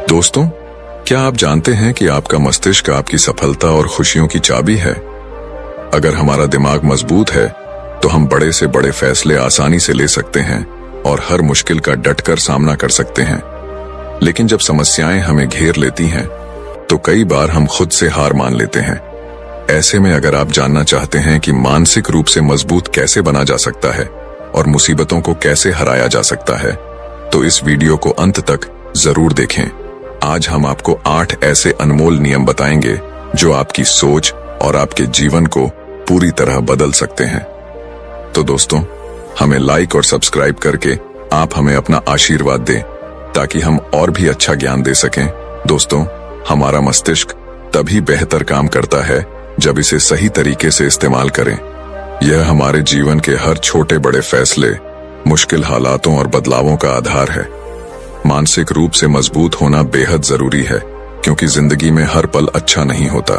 दोस्तों, क्या आप जानते हैं कि आपका मस्तिष्क आपकी सफलता और खुशियों की चाबी है? अगर हमारा दिमाग मजबूत है तो हम बड़े से बड़े फैसले आसानी से ले सकते हैं और हर मुश्किल का डटकर सामना कर सकते हैं। लेकिन जब समस्याएं हमें घेर लेती हैं तो कई बार हम खुद से हार मान लेते हैं। ऐसे में अगर आप जानना चाहते हैं कि मानसिक रूप से मजबूत कैसे बना जा सकता है और मुसीबतों को कैसे हराया जा सकता है, तो इस वीडियो को अंत तक जरूर देखें। आज हम आपको 8 ऐसे अनमोल नियम बताएंगे जो आपकी सोच और आपके जीवन को पूरी तरह बदल सकते हैं। तो दोस्तों, हमें लाइक और सब्सक्राइब करके आप हमें अपना आशीर्वाद दें ताकि हम और भी अच्छा ज्ञान दे सकें। दोस्तों, हमारा मस्तिष्क तभी बेहतर काम करता है जब इसे सही तरीके से इस्तेमाल करें। यह हमारे जीवन के हर छोटे बड़े फैसले, मुश्किल हालातों और बदलावों का आधार है। मानसिक रूप से मजबूत होना बेहद जरूरी है क्योंकि जिंदगी में हर पल अच्छा नहीं होता।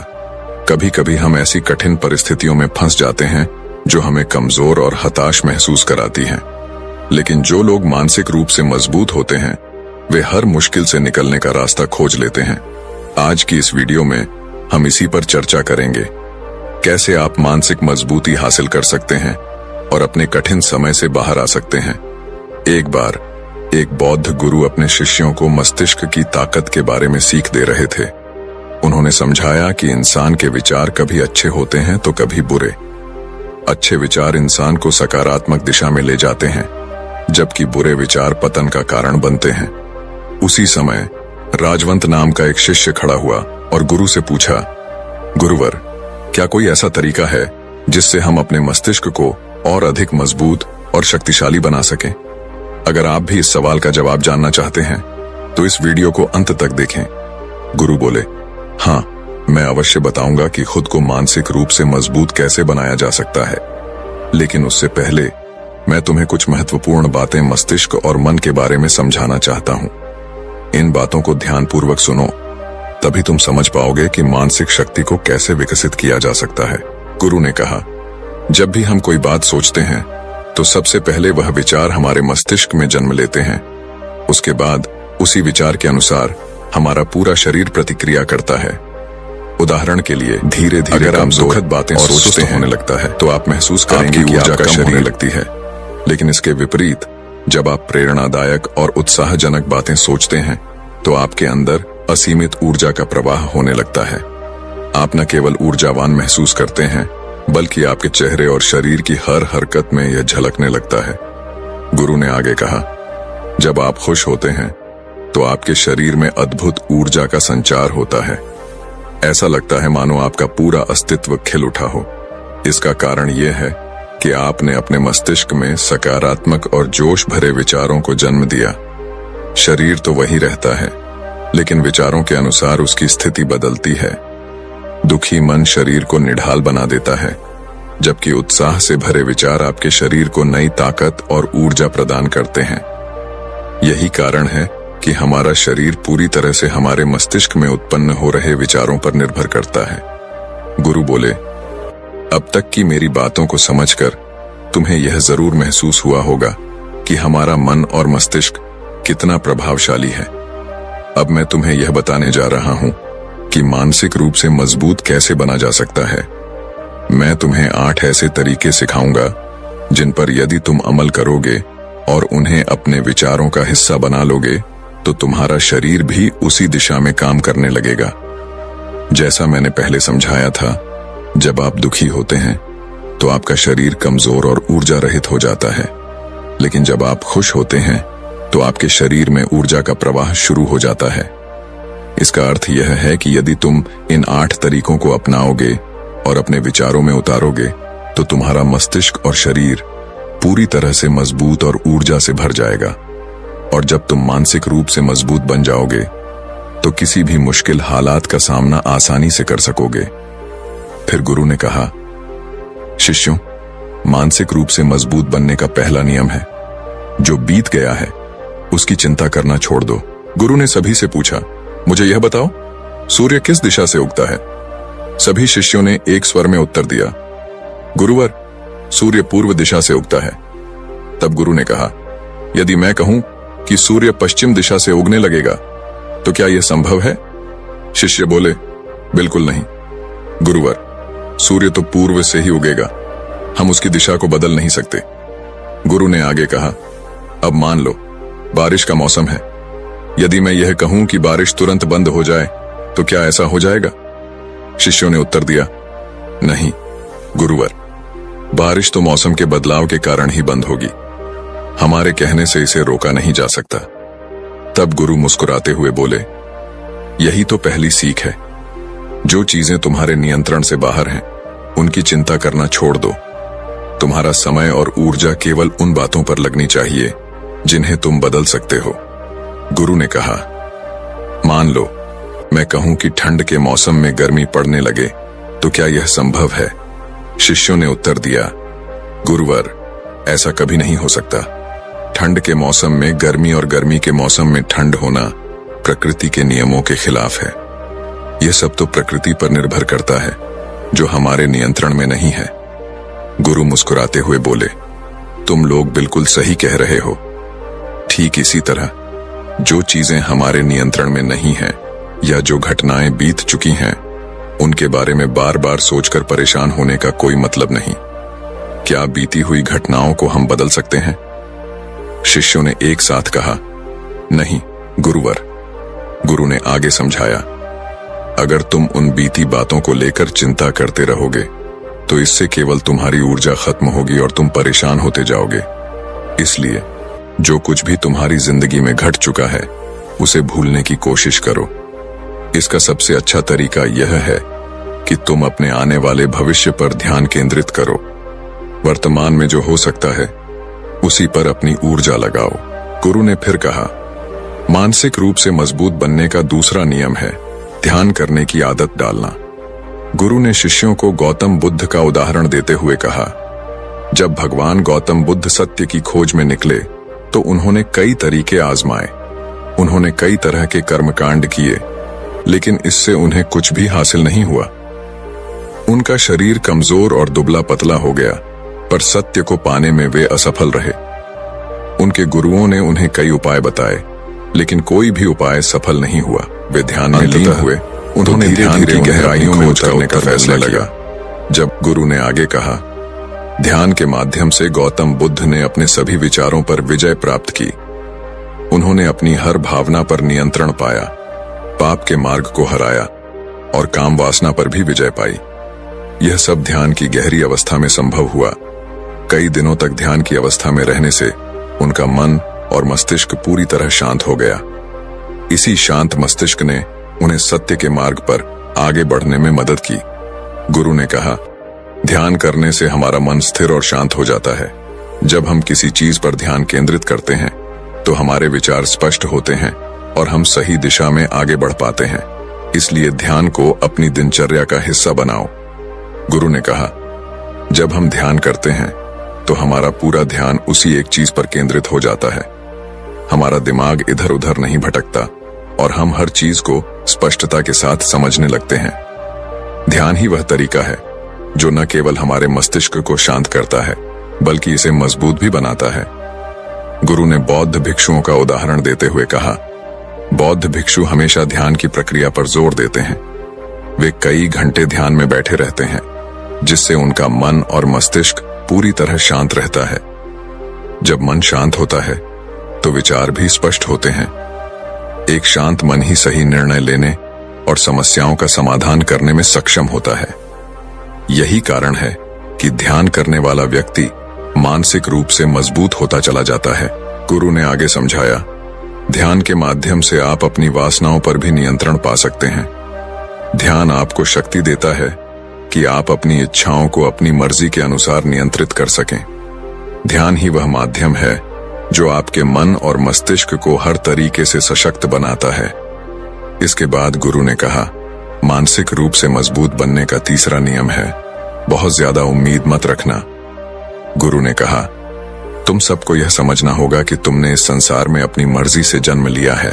कभी कभी हम ऐसी कठिन परिस्थितियों में फंस जाते हैं जो हमें कमजोर और हताश महसूस कराती हैं। लेकिन जो लोग मानसिक रूप से मजबूत होते हैं वे हर मुश्किल से निकलने का रास्ता खोज लेते हैं। आज की इस वीडियो में हम इसी पर चर्चा करेंगे, कैसे आप मानसिक मजबूती हासिल कर सकते हैं और अपने कठिन समय से बाहर आ सकते हैं। एक बार एक बौद्ध गुरु अपने शिष्यों को मस्तिष्क की ताकत के बारे में सीख दे रहे थे। उन्होंने समझाया कि इंसान के विचार कभी अच्छे होते हैं तो कभी बुरे। अच्छे विचार इंसान को सकारात्मक दिशा में ले जाते हैं, जबकि बुरे विचार पतन का कारण बनते हैं। उसी समय राजवंत नाम का एक शिष्य खड़ा हुआ और गुरु से पूछा, गुरुवर, क्या कोई ऐसा तरीका है जिससे हम अपने मस्तिष्क को और अधिक मजबूत और शक्तिशाली बना सकें? अगर आप भी इस सवाल का जवाब जानना चाहते हैं तो इस वीडियो को अंत तक देखें। गुरु बोले, हाँ, मैं अवश्य बताऊंगा कि खुद को मानसिक रूप से मजबूत कैसे बनाया जा सकता है। लेकिन उससे पहले मैं तुम्हें कुछ महत्वपूर्ण बातें मस्तिष्क और मन के बारे में समझाना चाहता हूं। इन बातों को ध्यानपूर्वक सुनो, तभी तुम समझ पाओगे कि मानसिक शक्ति को कैसे विकसित किया जा सकता है। गुरु ने कहा, जब भी हम कोई बात सोचते हैं तो सबसे पहले वह विचार हमारे मस्तिष्क में जन्म लेते हैं। उसके बाद उसी विचार के अनुसार हमारा पूरा शरीर प्रतिक्रिया करता है। उदाहरण के लिए, धीरे धीरे अगर आप दुखद बातें सोचते होने लगता है तो आप महसूस करेंगे कि आपका शरीर होने लगती है। लेकिन इसके विपरीत, जब आप प्रेरणादायक और उत्साहजनक बातें सोचते हैं तो आपके अंदर असीमित ऊर्जा का प्रवाह होने लगता है। आप न केवल ऊर्जावान महसूस करते हैं बल्कि आपके चेहरे और शरीर की हर हरकत में यह झलकने लगता है। गुरु ने आगे कहा, जब आप खुश होते हैं तो आपके शरीर में अद्भुत ऊर्जा का संचार होता है। ऐसा लगता है मानो आपका पूरा अस्तित्व खिल उठा हो। इसका कारण यह है कि आपने अपने मस्तिष्क में सकारात्मक और जोश भरे विचारों को जन्म दिया। शरीर तो वही रहता है, लेकिन विचारों के अनुसार उसकी स्थिति बदलती है। दुखी मन शरीर को निढाल बना देता है, जबकि उत्साह से भरे विचार आपके शरीर को नई ताकत और ऊर्जा प्रदान करते हैं। यही कारण है कि हमारा शरीर पूरी तरह से हमारे मस्तिष्क में उत्पन्न हो रहे विचारों पर निर्भर करता है। गुरु बोले, अब तक की मेरी बातों को समझकर तुम्हें यह जरूर महसूस हुआ होगा कि हमारा मन और मस्तिष्क कितना प्रभावशाली है। अब मैं तुम्हें यह बताने जा रहा हूं कि मानसिक रूप से मजबूत कैसे बना जा सकता है। मैं तुम्हें 8 ऐसे तरीके सिखाऊंगा जिन पर यदि तुम अमल करोगे और उन्हें अपने विचारों का हिस्सा बना लोगे तो तुम्हारा शरीर भी उसी दिशा में काम करने लगेगा। जैसा मैंने पहले समझाया था, जब आप दुखी होते हैं तो आपका शरीर कमजोर और ऊर्जा रहित हो जाता है, लेकिन जब आप खुश होते हैं तो आपके शरीर में ऊर्जा का प्रवाह शुरू हो जाता है। इसका अर्थ यह है कि यदि तुम इन 8 तरीकों को अपनाओगे और अपने विचारों में उतारोगे तो तुम्हारा मस्तिष्क और शरीर पूरी तरह से मजबूत और ऊर्जा से भर जाएगा। और जब तुम मानसिक रूप से मजबूत बन जाओगे तो किसी भी मुश्किल हालात का सामना आसानी से कर सकोगे। फिर गुरु ने कहा, शिष्यों, मानसिक रूप से मजबूत बनने का पहला नियम है, जो बीत गया है उसकी चिंता करना छोड़ दो। गुरु ने सभी से पूछा, मुझे यह बताओ, सूर्य किस दिशा से उगता है? सभी शिष्यों ने एक स्वर में उत्तर दिया, गुरुवर, सूर्य पूर्व दिशा से उगता है। तब गुरु ने कहा, यदि मैं कहूं कि सूर्य पश्चिम दिशा से उगने लगेगा तो क्या यह संभव है? शिष्य बोले, बिल्कुल नहीं। गुरुवर, सूर्य तो पूर्व से ही उगेगा, हम उसकी दिशा को बदल नहीं सकते। गुरु ने आगे कहा, अब मान लो बारिश का मौसम है। यदि मैं यह कहूं कि बारिश तुरंत बंद हो जाए तो क्या ऐसा हो जाएगा? शिष्यों ने उत्तर दिया, नहीं गुरुवर, बारिश तो मौसम के बदलाव के कारण ही बंद होगी, हमारे कहने से इसे रोका नहीं जा सकता। तब गुरु मुस्कुराते हुए बोले, यही तो पहली सीख है। जो चीजें तुम्हारे नियंत्रण से बाहर हैं, उनकी चिंता करना छोड़ दो। तुम्हारा समय और ऊर्जा केवल उन बातों पर लगनी चाहिए जिन्हें तुम बदल सकते हो। गुरु ने कहा, मान लो मैं कहूं कि ठंड के मौसम में गर्मी पड़ने लगे तो क्या यह संभव है? शिष्यों ने उत्तर दिया, गुरुवर, ऐसा कभी नहीं हो सकता। ठंड के मौसम में गर्मी और गर्मी के मौसम में ठंड होना प्रकृति के नियमों के खिलाफ है। यह सब तो प्रकृति पर निर्भर करता है, जो हमारे नियंत्रण में नहीं है। गुरु मुस्कुराते हुए बोले, तुम लोग बिल्कुल सही कह रहे हो। ठीक इसी तरह जो चीजें हमारे नियंत्रण में नहीं हैं या जो घटनाएं बीत चुकी हैं, उनके बारे में बार बार सोचकर परेशान होने का कोई मतलब नहीं। क्या बीती हुई घटनाओं को हम बदल सकते हैं? शिष्यों ने एक साथ कहा, नहीं गुरुवर। गुरु ने आगे समझाया, अगर तुम उन बीती बातों को लेकर चिंता करते रहोगे तो इससे केवल तुम्हारी ऊर्जा खत्म होगी और तुम परेशान होते जाओगे। इसलिए जो कुछ भी तुम्हारी जिंदगी में घट चुका है उसे भूलने की कोशिश करो। इसका सबसे अच्छा तरीका यह है कि तुम अपने आने वाले भविष्य पर ध्यान केंद्रित करो। वर्तमान में जो हो सकता है उसी पर अपनी ऊर्जा लगाओ। गुरु ने फिर कहा, मानसिक रूप से मजबूत बनने का दूसरा नियम है ध्यान करने की आदत डालना। गुरु ने शिष्यों को गौतम बुद्ध का उदाहरण देते हुए कहा, जब भगवान गौतम बुद्ध सत्य की खोज में निकले तो उन्होंने कई तरीके आजमाए, उन्होंने कई तरह के कर्मकांड किए, लेकिन इससे उन्हें कुछ भी हासिल नहीं हुआ। उनका शरीर कमजोर और दुबला पतला हो गया, पर सत्य को पाने में वे असफल रहे। उनके गुरुओं ने उन्हें कई उपाय बताए, लेकिन कोई भी उपाय सफल नहीं हुआ। वे ध्यान में लीन हुए, उन्होंने ध्यान की गहराइयों में उतरने का फैसला लगा। जब गुरु ने आगे कहा, ध्यान के माध्यम से गौतम बुद्ध ने अपने सभी विचारों पर विजय प्राप्त की। उन्होंने अपनी हर भावना पर नियंत्रण पाया, पाप के मार्ग को हराया और काम वासना पर भी विजय पाई। यह सब ध्यान की गहरी अवस्था में संभव हुआ। कई दिनों तक ध्यान की अवस्था में रहने से उनका मन और मस्तिष्क पूरी तरह शांत हो गया। इसी शांत मस्तिष्क ने उन्हें सत्य के मार्ग पर आगे बढ़ने में मदद की। गुरु ने कहा, ध्यान करने से हमारा मन स्थिर और शांत हो जाता है। जब हम किसी चीज पर ध्यान केंद्रित करते हैं तो हमारे विचार स्पष्ट होते हैं और हम सही दिशा में आगे बढ़ पाते हैं। इसलिए ध्यान को अपनी दिनचर्या का हिस्सा बनाओ। गुरु ने कहा, जब हम ध्यान करते हैं तो हमारा पूरा ध्यान उसी एक चीज पर केंद्रित हो जाता है। हमारा दिमाग इधर उधर नहीं भटकता और हम हर चीज को स्पष्टता के साथ समझने लगते हैं। ध्यान ही वह तरीका है जो न केवल हमारे मस्तिष्क को शांत करता है, बल्कि इसे मजबूत भी बनाता है। गुरु ने बौद्ध भिक्षुओं का उदाहरण देते हुए कहा, बौद्ध भिक्षु हमेशा ध्यान की प्रक्रिया पर जोर देते हैं। वे कई घंटे ध्यान में बैठे रहते हैं, जिससे उनका मन और मस्तिष्क पूरी तरह शांत रहता है। जब मन शांत होता है तो विचार भी स्पष्ट होते हैं। एक शांत मन ही सही निर्णय लेने और समस्याओं का समाधान करने में सक्षम होता है। यही कारण है कि ध्यान करने वाला व्यक्ति मानसिक रूप से मजबूत होता चला जाता है। गुरु ने आगे समझाया, ध्यान के माध्यम से आप अपनी वासनाओं पर भी नियंत्रण पा सकते हैं। ध्यान आपको शक्ति देता है कि आप अपनी इच्छाओं को अपनी मर्जी के अनुसार नियंत्रित कर सकें। ध्यान ही वह माध्यम है जो आपके मन और मस्तिष्क को हर तरीके से सशक्त बनाता है। इसके बाद गुरु ने कहा, मानसिक रूप से मजबूत बनने का तीसरा नियम है, बहुत ज्यादा उम्मीद मत रखना। गुरु ने कहा, तुम सबको यह समझना होगा कि तुमने इस संसार में अपनी मर्जी से जन्म लिया है।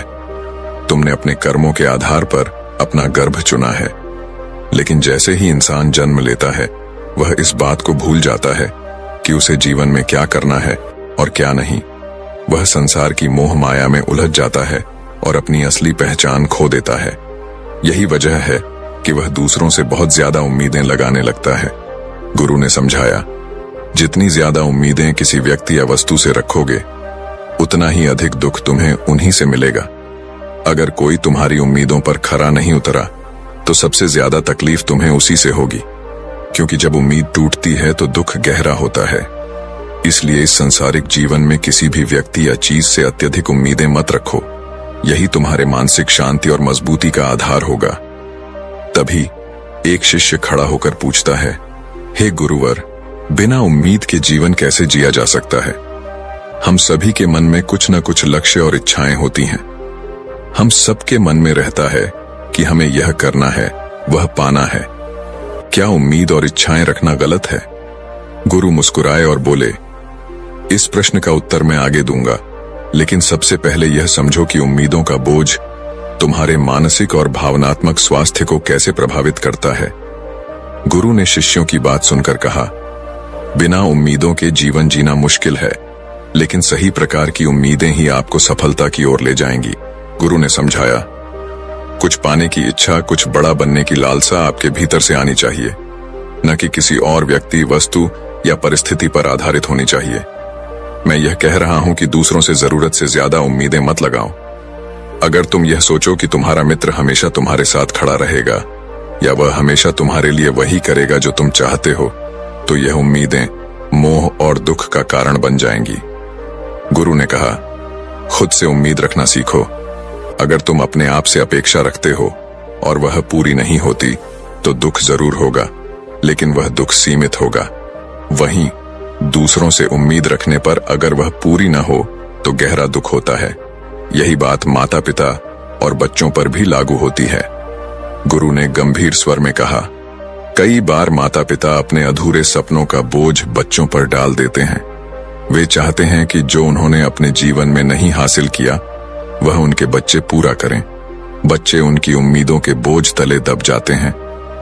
तुमने अपने कर्मों के आधार पर अपना गर्भ चुना है। लेकिन जैसे ही इंसान जन्म लेता है, वह इस बात को भूल जाता है कि उसे जीवन में क्या करना है और क्या नहीं। वह संसार की मोह माया में उलझ जाता है और अपनी असली पहचान खो देता है। यही वजह है कि वह दूसरों से बहुत ज्यादा उम्मीदें लगाने लगता है। गुरु ने समझाया, जितनी ज्यादा उम्मीदें किसी व्यक्ति या वस्तु से रखोगे, उतना ही अधिक दुख तुम्हें उन्हीं से मिलेगा। अगर कोई तुम्हारी उम्मीदों पर खरा नहीं उतरा, तो सबसे ज्यादा तकलीफ तुम्हें उसी से होगी, क्योंकि जब उम्मीद टूटती है तो दुख गहरा होता है। इसलिए इस सांसारिक जीवन में किसी भी व्यक्ति या चीज से अत्यधिक उम्मीदें मत रखो। यही तुम्हारे मानसिक शांति और मजबूती का आधार होगा। तभी एक शिष्य खड़ा होकर पूछता है, हे गुरुवर, बिना उम्मीद के जीवन कैसे जिया जा सकता है? हम सभी के मन में कुछ न कुछ लक्ष्य और इच्छाएं होती हैं। हम सबके मन में रहता है कि हमें यह करना है, वह पाना है। क्या उम्मीद और इच्छाएं रखना गलत है? गुरु मुस्कुराए और बोले, इस प्रश्न का उत्तर मैं आगे दूंगा, लेकिन सबसे पहले यह समझो कि उम्मीदों का बोझ तुम्हारे मानसिक और भावनात्मक स्वास्थ्य को कैसे प्रभावित करता है। गुरु ने शिष्यों की बात सुनकर कहा, बिना उम्मीदों के जीवन जीना मुश्किल है, लेकिन सही प्रकार की उम्मीदें ही आपको सफलता की ओर ले जाएंगी। गुरु ने समझाया, कुछ पाने की इच्छा, कुछ बड़ा बनने की लालसा आपके भीतर से आनी चाहिए, न कि किसी और व्यक्ति, वस्तु या परिस्थिति पर आधारित होनी चाहिए। मैं यह कह रहा हूं कि दूसरों से जरूरत से ज्यादा उम्मीदें मत लगाओ। अगर तुम यह सोचो कि तुम्हारा मित्र हमेशा तुम्हारे साथ खड़ा रहेगा या वह हमेशा तुम्हारे लिए वही करेगा जो तुम चाहते हो, तो यह उम्मीदें मोह और दुख का कारण बन जाएंगी। गुरु ने कहा, खुद से उम्मीद रखना सीखो। अगर तुम अपने आप से अपेक्षा रखते हो और वह पूरी नहीं होती, तो दुख जरूर होगा, लेकिन वह दुख सीमित होगा। वहीं दूसरों से उम्मीद रखने पर अगर वह पूरी न हो तो गहरा दुख होता है। यही बात माता पिता और बच्चों पर भी लागू होती है। गुरु ने गंभीर स्वर में कहा, कई बार माता पिता अपने अधूरे सपनों का बोझ बच्चों पर डाल देते हैं। वे चाहते हैं कि जो उन्होंने अपने जीवन में नहीं हासिल किया, वह उनके बच्चे पूरा करें। बच्चे उनकी उम्मीदों के बोझ तले दब जाते हैं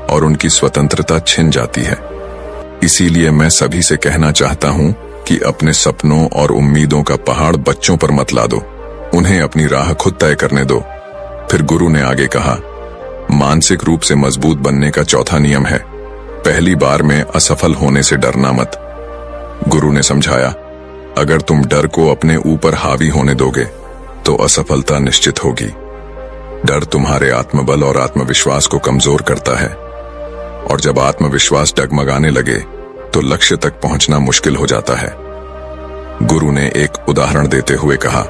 और उनकी स्वतंत्रता छिन जाती है। इसीलिए मैं सभी से कहना चाहता हूं कि अपने सपनों और उम्मीदों का पहाड़ बच्चों पर मत लादो, उन्हें अपनी राह खुद तय करने दो। फिर गुरु ने आगे कहा, मानसिक रूप से मजबूत बनने का चौथा नियम है, पहली बार में असफल होने से डरना मत। गुरु ने समझाया, अगर तुम डर को अपने ऊपर हावी होने दोगे तो असफलता निश्चित होगी। डर तुम्हारे आत्मबल और आत्मविश्वास को कमजोर करता है, और जब आत्मविश्वास डगमगाने लगे तो लक्ष्य तक पहुंचना मुश्किल हो जाता है। गुरु ने एक उदाहरण देते हुए कहा,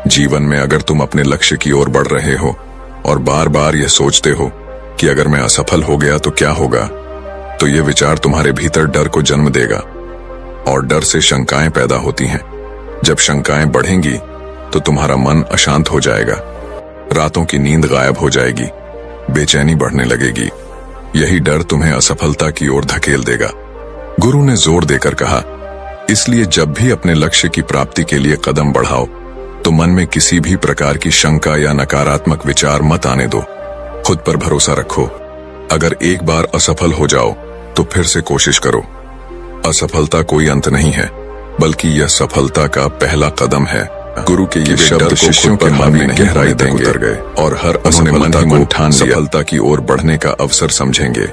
जीवन में अगर तुम अपने लक्ष्य की ओर बढ़ रहे हो और बार बार यह सोचते हो कि अगर मैं असफल हो गया तो क्या होगा, तो यह विचार तुम्हारे भीतर डर को जन्म देगा और डर से शंकाएं पैदा होती हैं। जब शंकाएं बढ़ेंगी तो तुम्हारा मन अशांत हो जाएगा, रातों की नींद गायब हो जाएगी, बेचैनी बढ़ने लगेगी। यही डर तुम्हें असफलता की ओर धकेल देगा। गुरु ने जोर देकर कहा, इसलिए जब भी अपने लक्ष्य की प्राप्ति के लिए कदम बढ़ाओ तो मन में किसी भी प्रकार की शंका या नकारात्मक विचार मत आने दो। खुद पर भरोसा रखो। अगर एक बार असफल हो जाओ तो फिर से कोशिश करो। असफलता कोई अंत नहीं है, बल्कि यह सफलता का पहला कदम है। गुरु के ये शब्द शिष्यों के मन में गहराई देंगे और हर असफलता को ठान सफलता की ओर बढ़ने का अवसर समझेंगे।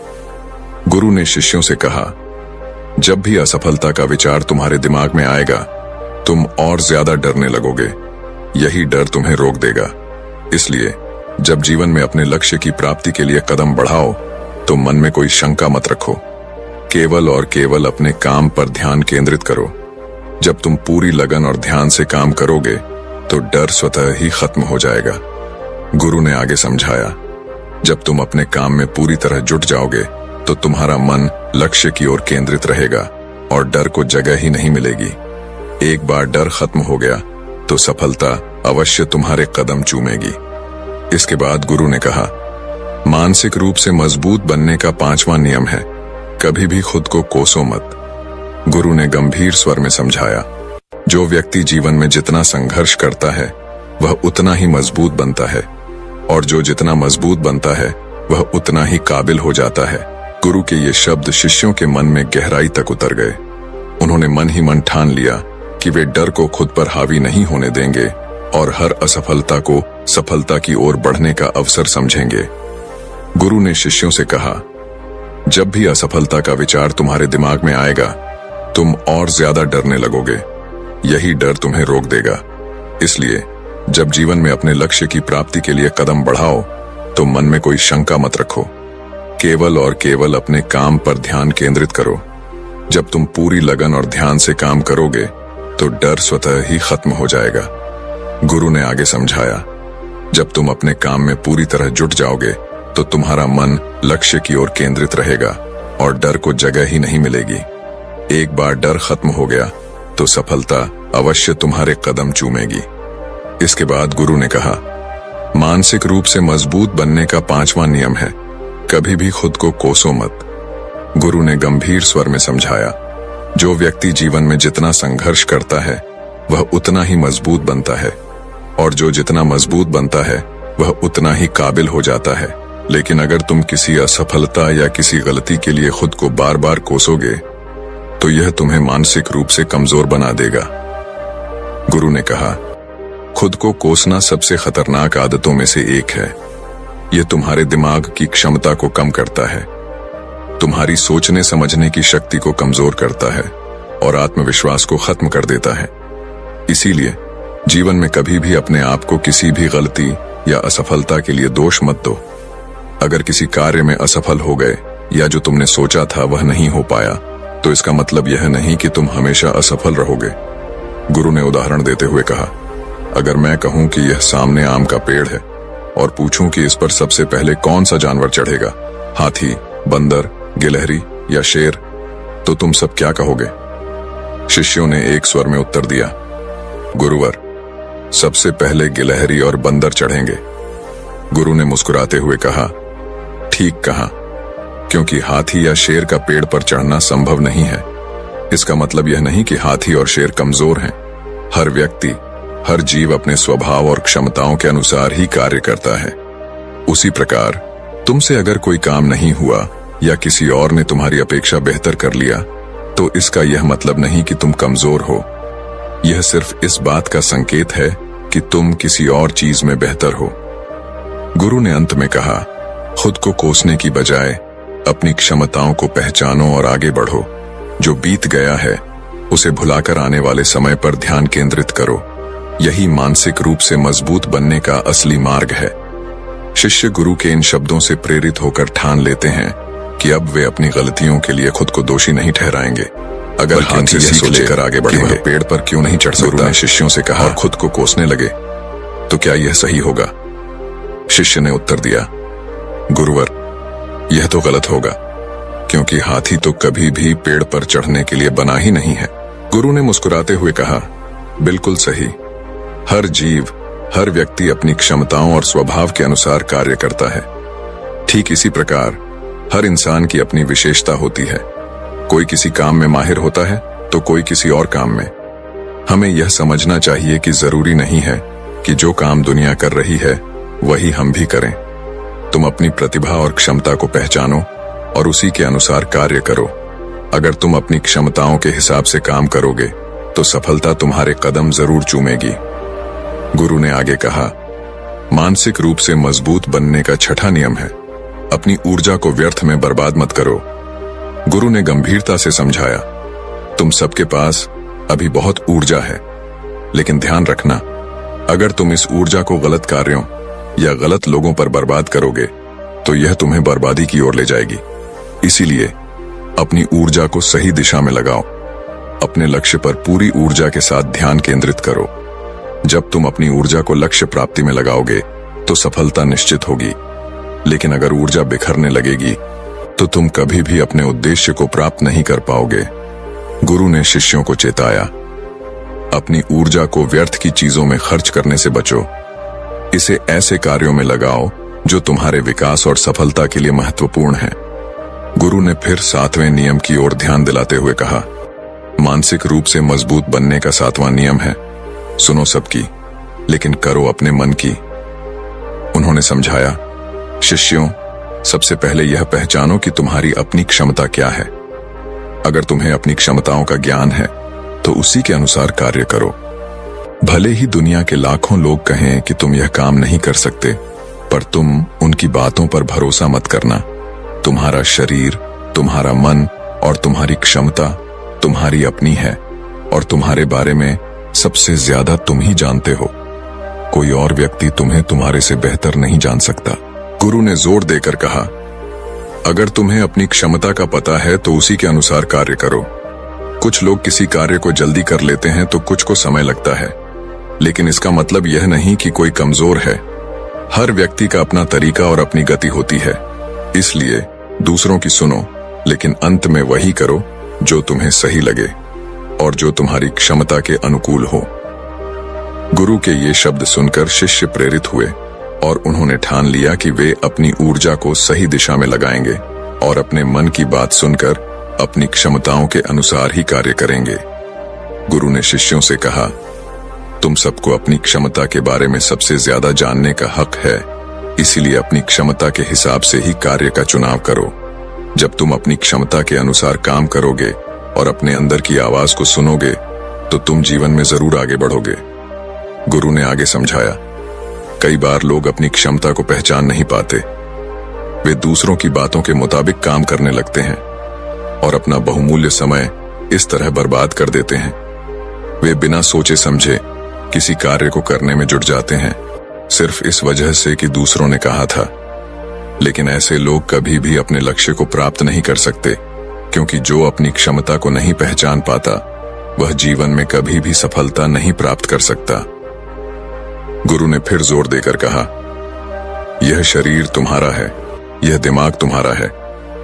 गुरु ने शिष्यों से कहा, जब भी असफलता का विचार तुम्हारे दिमाग में आएगा, तुम और ज्यादा डरने लगोगे। यही डर तुम्हें रोक देगा। इसलिए जब जीवन में अपने लक्ष्य की प्राप्ति के लिए कदम बढ़ाओ तो मन में कोई शंका मत रखो। केवल और केवल अपने काम पर ध्यान केंद्रित करो। जब तुम पूरी लगन और ध्यान से काम करोगे तो डर स्वतः ही खत्म हो जाएगा। गुरु ने आगे समझाया, जब तुम अपने काम में पूरी तरह जुट जाओगे तो तुम्हारा मन लक्ष्य की ओर केंद्रित रहेगा और डर को जगह ही नहीं मिलेगी। एक बार डर खत्म हो गया तो सफलता अवश्य तुम्हारे कदम चूमेगी। इसके बाद गुरु ने कहा, मानसिक रूप से मजबूत बनने का पांचवा नियम है, कभी भी खुद को कोसो मत। गुरु ने गंभीर स्वर में समझाया, जो व्यक्ति जीवन में जितना संघर्ष करता है वह उतना ही मजबूत बनता है, और जो जितना मजबूत बनता है वह उतना ही काबिल हो जाता है। गुरु के ये शब्द शिष्यों के मन में गहराई तक उतर गए। उन्होंने मन ही मन ठान लिया कि वे डर को खुद पर हावी नहीं होने देंगे और हर असफलता को सफलता की ओर बढ़ने का अवसर समझेंगे। गुरु ने शिष्यों से कहा, जब भी असफलता का विचार तुम्हारे दिमाग में आएगा, तुम और ज्यादा डरने लगोगे। यही डर तुम्हें रोक देगा। इसलिए जब जीवन में अपने लक्ष्य की प्राप्ति के लिए कदम बढ़ाओ, तो मन में कोई शंका मत रखो। केवल और केवल अपने काम पर ध्यान केंद्रित करो। जब तुम पूरी लगन और ध्यान से काम करोगे, तो डर स्वतः ही खत्म हो जाएगा। गुरु ने आगे समझाया, जब तुम अपने काम में पूरी तरह जुट जाओगे, तो तुम्हारा मन लक्ष्य की ओर केंद्रित रहेगा और डर को जगह ही नहीं मिलेगी। एक बार डर खत्म हो गया, तो सफलता अवश्य तुम्हारे कदम चूमेगी। इसके बाद गुरु ने कहा, मानसिक रूप से मजबूत बनने का 5वां नियम है, कभी भी खुद को कोसो मत। गुरु ने गंभीर स्वर में समझाया, जो व्यक्ति जीवन में जितना संघर्ष करता है, वह उतना ही मजबूत बनता है, और जो जितना मजबूत बनता है, वह उतना ही काबिल हो जाता है। लेकिन अगर तुम किसी असफलता या किसी गलती के लिए खुद को बार बार कोसोगे, तो यह तुम्हें मानसिक रूप से कमजोर बना देगा। गुरु ने कहा, खुद को कोसना सबसे खतरनाक आदतों में से एक है। यह तुम्हारे दिमाग की क्षमता को कम करता है, तुम्हारी सोचने समझने की शक्ति को कमजोर करता है और आत्मविश्वास को खत्म कर देता है। इसीलिए जीवन में कभी भी अपने आप को किसी भी गलती या असफलता के लिए दोष मत दो। अगर किसी कार्य में असफल हो गए या जो तुमने सोचा था वह नहीं हो पाया, तो इसका मतलब यह नहीं कि तुम हमेशा असफल रहोगे। गुरु ने उदाहरण देते हुए कहा, अगर मैं कहूं कि यह सामने आम का पेड़ है और पूछूं कि इस पर सबसे पहले कौन सा जानवर चढ़ेगा, हाथी, बंदर, गिलहरी या शेर, तो तुम सब क्या कहोगे? शिष्यों ने एक स्वर में उत्तर दिया, गुरुवर, सबसे पहले गिलहरी और बंदर चढ़ेंगे। गुरु ने मुस्कुराते हुए कहा, ठीक कहा, क्योंकि हाथी या शेर का पेड़ पर चढ़ना संभव नहीं है। इसका मतलब यह नहीं कि हाथी और शेर कमजोर हैं। हर व्यक्ति, हर जीव अपने स्वभाव और क्षमताओं के अनुसार ही कार्य करता है। उसी प्रकार तुमसे अगर कोई काम नहीं हुआ या किसी और ने तुम्हारी अपेक्षा बेहतर कर लिया, तो इसका यह मतलब नहीं कि तुम कमजोर हो। यह सिर्फ इस बात का संकेत है कि तुम किसी और चीज में बेहतर हो। गुरु ने अंत में कहा, खुद को कोसने की बजाय अपनी क्षमताओं को पहचानो और आगे बढ़ो। जो बीत गया है उसे भुलाकर आने वाले समय पर ध्यान केंद्रित करो। यही मानसिक रूप से मजबूत बनने का असली मार्ग है। शिष्य गुरु के इन शब्दों से प्रेरित होकर ठान लेते हैं कि अब वे अपनी गलतियों के लिए खुद को दोषी नहीं ठहराएंगे। अगर हाथी यह सोचकर आगे बढ़ेंगे, पेड़ पर क्यों नहीं चढ़ सकता, गुरु ने शिष्यों से कहा, और खुद को कोसने लगे, तो क्या यह सही होगा? शिष्य ने उत्तर दिया, गुरुवर, यह तो गलत होगा, क्योंकि हाथी तो कभी भी पेड़ पर चढ़ने के लिए बना ही नहीं है। गुरु ने मुस्कुराते हुए कहा, बिल्कुल सही। हर जीव, हर व्यक्ति अपनी क्षमताओं और स्वभाव के अनुसार कार्य करता है। ठीक इसी प्रकार हर इंसान की अपनी विशेषता होती है। कोई किसी काम में माहिर होता है तो कोई किसी और काम में। हमें यह समझना चाहिए कि जरूरी नहीं है कि जो काम दुनिया कर रही है वही हम भी करें। तुम अपनी प्रतिभा और क्षमता को पहचानो और उसी के अनुसार कार्य करो। अगर तुम अपनी क्षमताओं के हिसाब से काम करोगे तो सफलता तुम्हारे कदम जरूर चूमेगी। गुरु ने आगे कहा, मानसिक रूप से मजबूत बनने का 6वां नियम है, अपनी ऊर्जा को व्यर्थ में बर्बाद मत करो। गुरु ने गंभीरता से समझाया, तुम सबके पास अभी बहुत ऊर्जा है, लेकिन ध्यान रखना, अगर तुम इस ऊर्जा को गलत कार्यों या गलत लोगों पर बर्बाद करोगे तो यह तुम्हें बर्बादी की ओर ले जाएगी। इसीलिए अपनी ऊर्जा को सही दिशा में लगाओ। अपने लक्ष्य पर पूरी ऊर्जा के साथ ध्यान केंद्रित करो। जब तुम अपनी ऊर्जा को लक्ष्य प्राप्ति में लगाओगे तो सफलता निश्चित होगी, लेकिन अगर ऊर्जा बिखरने लगेगी तो तुम कभी भी अपने उद्देश्य को प्राप्त नहीं कर पाओगे। गुरु ने शिष्यों को चेताया, अपनी ऊर्जा को व्यर्थ की चीजों में खर्च करने से बचो। इसे ऐसे कार्यों में लगाओ जो तुम्हारे विकास और सफलता के लिए महत्वपूर्ण है। गुरु ने फिर 7वें नियम की ओर ध्यान दिलाते हुए कहा, मानसिक रूप से मजबूत बनने का 7वां नियम है, सुनो सबकी, लेकिन करो अपने मन की। उन्होंने समझाया, शिष्यों, सबसे पहले यह पहचानो कि तुम्हारी अपनी क्षमता क्या है। अगर तुम्हें अपनी क्षमताओं का ज्ञान है तो उसी के अनुसार कार्य करो। भले ही दुनिया के लाखों लोग कहें कि तुम यह काम नहीं कर सकते, पर तुम उनकी बातों पर भरोसा मत करना। तुम्हारा शरीर, तुम्हारा मन और तुम्हारी क्षमता तुम्हारी अपनी है और तुम्हारे बारे में सबसे ज्यादा तुम ही जानते हो। कोई और व्यक्ति तुम्हें तुम्हारे से बेहतर नहीं जान सकता। गुरु ने जोर देकर कहा, अगर तुम्हें अपनी क्षमता का पता है तो उसी के अनुसार कार्य करो। कुछ लोग किसी कार्य को जल्दी कर लेते हैं तो कुछ को समय लगता है, लेकिन इसका मतलब यह नहीं कि कोई कमजोर है। हर व्यक्ति का अपना तरीका और अपनी गति होती है, इसलिए दूसरों की सुनो, लेकिन अंत में वही करो जो तुम्हें सही लगे और जो तुम्हारी क्षमता के अनुकूल हो। गुरु के ये शब्द सुनकर शिष्य प्रेरित हुए और उन्होंने ठान लिया कि वे अपनी ऊर्जा को सही दिशा में लगाएंगे और अपने मन की बात सुनकर अपनी क्षमताओं के अनुसार ही कार्य करेंगे। गुरु ने शिष्यों से कहा, तुम सबको अपनी क्षमता के बारे में सबसे ज्यादा जानने का हक है, इसीलिए अपनी क्षमता के हिसाब से ही कार्य का चुनाव करो। जब तुम अपनी क्षमता के अनुसार काम करोगे और अपने अंदर की आवाज को सुनोगे तो तुम जीवन में जरूर आगे बढ़ोगे। गुरु ने आगे समझाया, कई बार लोग अपनी क्षमता को पहचान नहीं पाते। वे दूसरों की बातों के मुताबिक काम करने लगते हैं और अपना बहुमूल्य समय इस तरह बर्बाद कर देते हैं। वे बिना सोचे समझे किसी कार्य को करने में जुट जाते हैं, सिर्फ इस वजह से कि दूसरों ने कहा था। लेकिन ऐसे लोग कभी भी अपने लक्ष्य को प्राप्त नहीं कर सकते, क्योंकि जो अपनी क्षमता को नहीं पहचान पाता वह जीवन में कभी भी सफलता नहीं प्राप्त कर सकता। गुरु ने फिर जोर देकर कहा, यह शरीर तुम्हारा है, यह दिमाग तुम्हारा है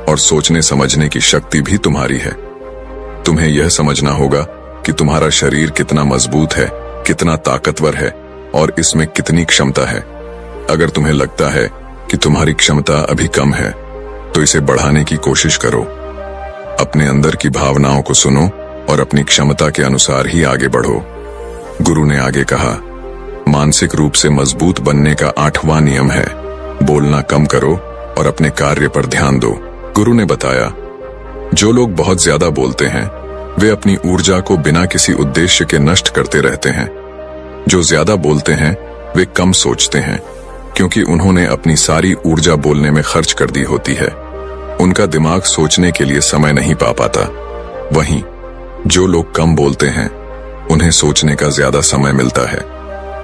और सोचने समझने की शक्ति भी तुम्हारी है। तुम्हें यह समझना होगा कि तुम्हारा शरीर कितना मजबूत है, कितना ताकतवर है और इसमें कितनी क्षमता है। अगर तुम्हें लगता है कि तुम्हारी क्षमता अभी कम है तो इसे बढ़ाने की कोशिश करो। अपने अंदर की भावनाओं को सुनो और अपनी क्षमता के अनुसार ही आगे बढ़ो। गुरु ने आगे कहा, मानसिक रूप से मजबूत बनने का 8वां नियम है, बोलना कम करो और अपने कार्य पर ध्यान दो। गुरु ने बताया, जो लोग बहुत ज्यादा बोलते हैं वे अपनी ऊर्जा को बिना किसी उद्देश्य के नष्ट करते रहते हैं। जो ज्यादा बोलते हैं वे कम सोचते हैं, क्योंकि उन्होंने अपनी सारी ऊर्जा बोलने में खर्च कर दी होती है। उनका दिमाग सोचने के लिए समय नहीं पा पाता। वहीं जो लोग कम बोलते हैं उन्हें सोचने का ज्यादा समय मिलता है,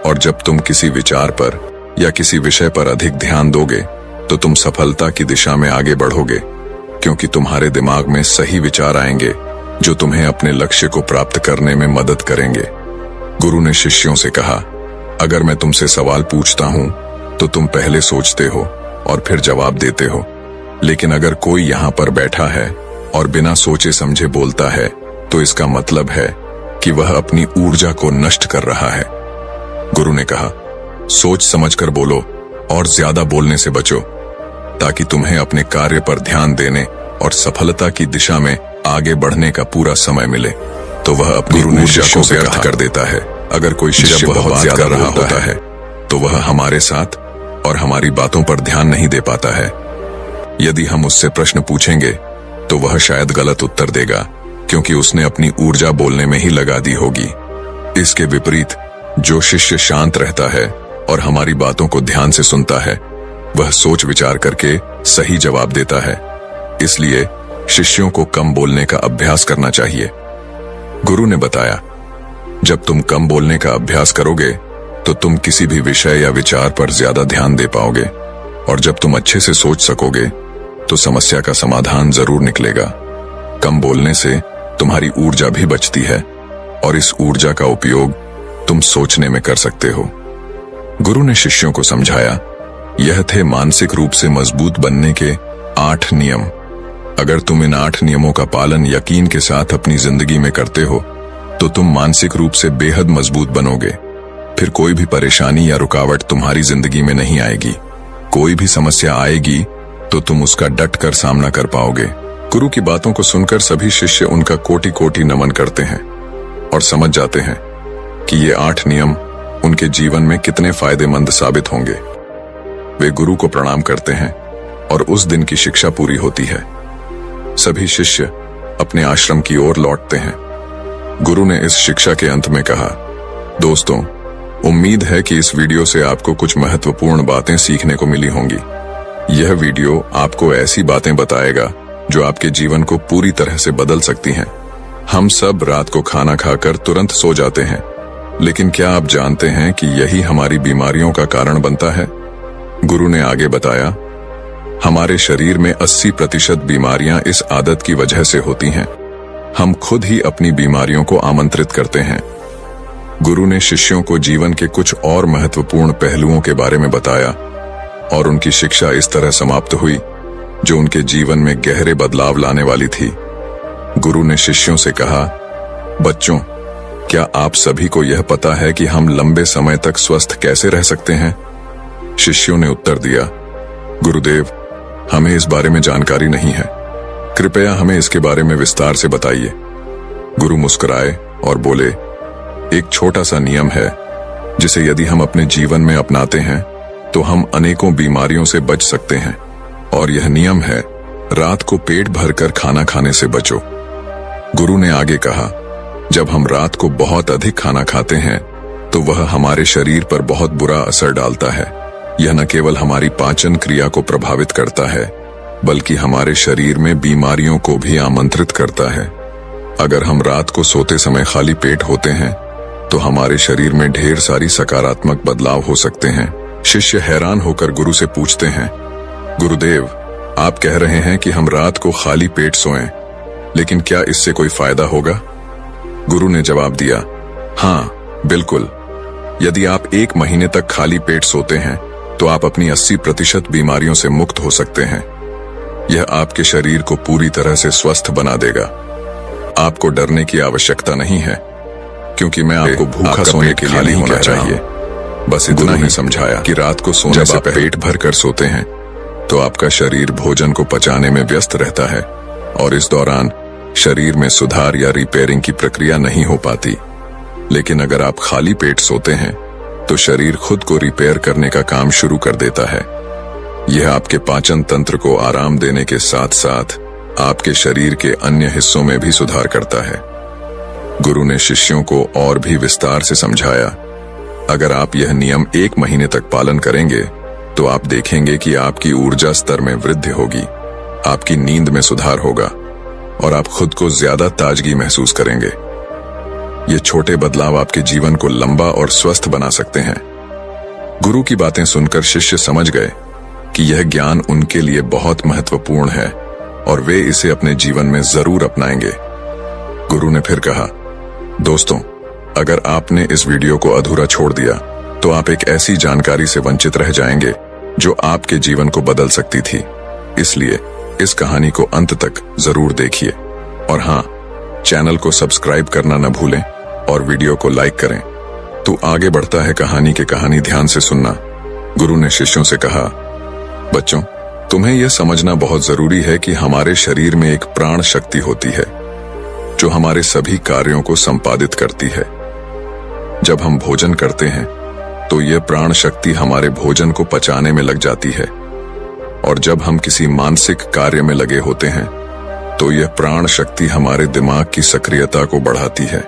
और जब तुम किसी विचार पर या किसी विषय पर अधिक ध्यान दोगे तो तुम सफलता की दिशा में आगे बढ़ोगे, क्योंकि तुम्हारे दिमाग में सही विचार आएंगे जो तुम्हें अपने लक्ष्य को प्राप्त करने में मदद करेंगे। गुरु ने शिष्यों से कहा, अगर मैं तुमसे सवाल पूछता हूं तो तुम पहले सोचते हो और फिर जवाब देते हो, लेकिन अगर कोई यहाँ पर बैठा है और बिना सोचे समझे बोलता है तो इसका मतलब है कि वह अपनी ऊर्जा को नष्ट कर रहा है। गुरु ने कहा, सोच समझकर बोलो और ज्यादा बोलने से बचो, ताकि तुम्हें अपने कार्य पर ध्यान देने और सफलता की दिशा में आगे बढ़ने का पूरा समय मिले। तो वह अपनी ऊर्जा को व्यर्थ कर देता है। अगर कोई शिष्य बहुत ज्यादा रहा होता है तो वह हमारे साथ और हमारी बातों पर ध्यान नहीं दे पाता है। यदि हम उससे प्रश्न पूछेंगे तो वह शायद गलत उत्तर देगा, क्योंकि उसने अपनी ऊर्जा बोलने में ही लगा दी होगी। इसके विपरीत जो शिष्य शांत रहता है और हमारी बातों को ध्यान से सुनता है वह सोच विचार करके सही जवाब देता है। इसलिए शिष्यों को कम बोलने का अभ्यास करना चाहिए। गुरु ने बताया, जब तुम कम बोलने का अभ्यास करोगे तो तुम किसी भी विषय या विचार पर ज्यादा ध्यान दे पाओगे, और जब तुम अच्छे से सोच सकोगे तो समस्या का समाधान जरूर निकलेगा। कम बोलने से तुम्हारी ऊर्जा भी बचती है और इस ऊर्जा का उपयोग तुम सोचने में कर सकते हो। गुरु ने शिष्यों को समझाया, यह थे मानसिक रूप से मजबूत बनने के 8 नियम। अगर तुम इन 8 नियमों का पालन यकीन के साथ अपनी जिंदगी में करते हो तो तुम मानसिक रूप से बेहद मजबूत बनोगे। फिर कोई भी परेशानी या रुकावट तुम्हारी जिंदगी में नहीं आएगी। कोई भी समस्या आएगी तो तुम उसका डट कर सामना कर पाओगे। गुरु की बातों को सुनकर सभी शिष्य उनका कोटि कोटि नमन करते हैं और समझ जाते हैं कि ये 8 नियम उनके जीवन में कितने फायदेमंद साबित होंगे। वे गुरु को प्रणाम करते हैं और उस दिन की शिक्षा पूरी होती है। सभी शिष्य अपने आश्रम की ओर लौटते हैं। गुरु ने इस शिक्षा के अंत में कहा, दोस्तों, उम्मीद है कि इस वीडियो से आपको कुछ महत्वपूर्ण बातें सीखने को मिली होंगी। यह वीडियो आपको ऐसी बातें बताएगा जो आपके जीवन को पूरी तरह से बदल सकती हैं। हम सब रात को खाना खाकर तुरंत सो जाते हैं, लेकिन क्या आप जानते हैं कि यही हमारी बीमारियों का कारण बनता है? गुरु ने आगे बताया, हमारे शरीर में 80% बीमारियां इस आदत की वजह से होती हैं। हम खुद ही अपनी बीमारियों को आमंत्रित करते हैं। गुरु ने शिष्यों को जीवन के कुछ और महत्वपूर्ण पहलुओं के बारे में बताया और उनकी शिक्षा इस तरह समाप्त हुई जो उनके जीवन में गहरे बदलाव लाने वाली थी। गुरु ने शिष्यों से कहा, बच्चों, क्या आप सभी को यह पता है कि हम लंबे समय तक स्वस्थ कैसे रह सकते हैं? शिष्यों ने उत्तर दिया, गुरुदेव, हमें इस बारे में जानकारी नहीं है, कृपया हमें इसके बारे में विस्तार से बताइए। गुरु मुस्कुराए और बोले, एक छोटा सा नियम है जिसे यदि हम अपने जीवन में अपनाते हैं तो हम अनेकों बीमारियों से बच सकते हैं, और यह नियम है, रात को पेट भरकर खाना खाने से बचो। गुरु ने आगे कहा, जब हम रात को बहुत अधिक खाना खाते हैं तो वह हमारे शरीर पर बहुत बुरा असर डालता है। यह न केवल हमारी पाचन क्रिया को प्रभावित करता है, बल्कि हमारे शरीर में बीमारियों को भी आमंत्रित करता है। अगर हम रात को सोते समय खाली पेट होते हैं तो हमारे शरीर में ढेर सारी सकारात्मक बदलाव हो सकते हैं। शिष्य हैरान होकर गुरु से पूछते हैं, गुरुदेव, आप कह रहे हैं कि हम रात को खाली पेट सोएं, लेकिन क्या इससे कोई फायदा होगा? गुरु ने जवाब दिया, हाँ, बिल्कुल। यदि आप 1 महीने तक खाली पेट सोते हैं तो आप अपनी 80% बीमारियों से मुक्त हो सकते हैं। यह आपके शरीर को पूरी तरह से स्वस्थ बना देगा। आपको डरने की आवश्यकता नहीं है, क्योंकि मैं आपको भूखा सोने के लिए नहीं कहना चाहिए। बस इतना ही समझाया कि रात को सोने से पहले पेट भर कर सोते हैं तो आपका शरीर भोजन को पचाने में व्यस्त रहता है और इस दौरान शरीर में सुधार या रिपेयरिंग की प्रक्रिया नहीं हो पाती। लेकिन अगर आप खाली पेट सोते हैं तो शरीर खुद को रिपेयर करने का काम शुरू कर देता है। यह आपके पाचन तंत्र को आराम देने के साथ साथ आपके शरीर के अन्य हिस्सों में भी सुधार करता है। गुरु ने शिष्यों को और भी विस्तार से समझाया, अगर आप यह नियम 1 महीने तक पालन करेंगे तो आप देखेंगे कि आपकी ऊर्जा स्तर में वृद्धि होगी, आपकी नींद में सुधार होगा और आप खुद को ज्यादा ताजगी महसूस करेंगे। ये छोटे बदलाव आपके जीवन को लंबा और स्वस्थ बना सकते हैं। गुरु की बातें सुनकर शिष्य समझ गए कि यह ज्ञान उनके लिए बहुत महत्वपूर्ण है और वे इसे अपने जीवन में जरूर अपनाएंगे। गुरु ने फिर कहा, दोस्तों, अगर आपने इस वीडियो को अधूरा छोड़ दिया तो आप एक ऐसी जानकारी से वंचित रह जाएंगे जो आपके जीवन को बदल सकती थी। इसलिए इस कहानी को अंत तक जरूर देखिए और हाँ, चैनल को सब्सक्राइब करना न भूलें और वीडियो को लाइक करें। तो आगे बढ़ता है कहानी ध्यान से सुनना। गुरु ने शिष्यों से कहा, बच्चों, तुम्हें यह समझना बहुत जरूरी है कि हमारे शरीर में एक प्राण शक्ति होती है जो हमारे सभी कार्यों को संपादित करती है। जब हम भोजन करते हैं तो यह प्राण शक्ति हमारे भोजन को पचाने में लग जाती है, और जब हम किसी मानसिक कार्य में लगे होते हैं तो यह प्राण शक्ति हमारे दिमाग की सक्रियता को बढ़ाती है।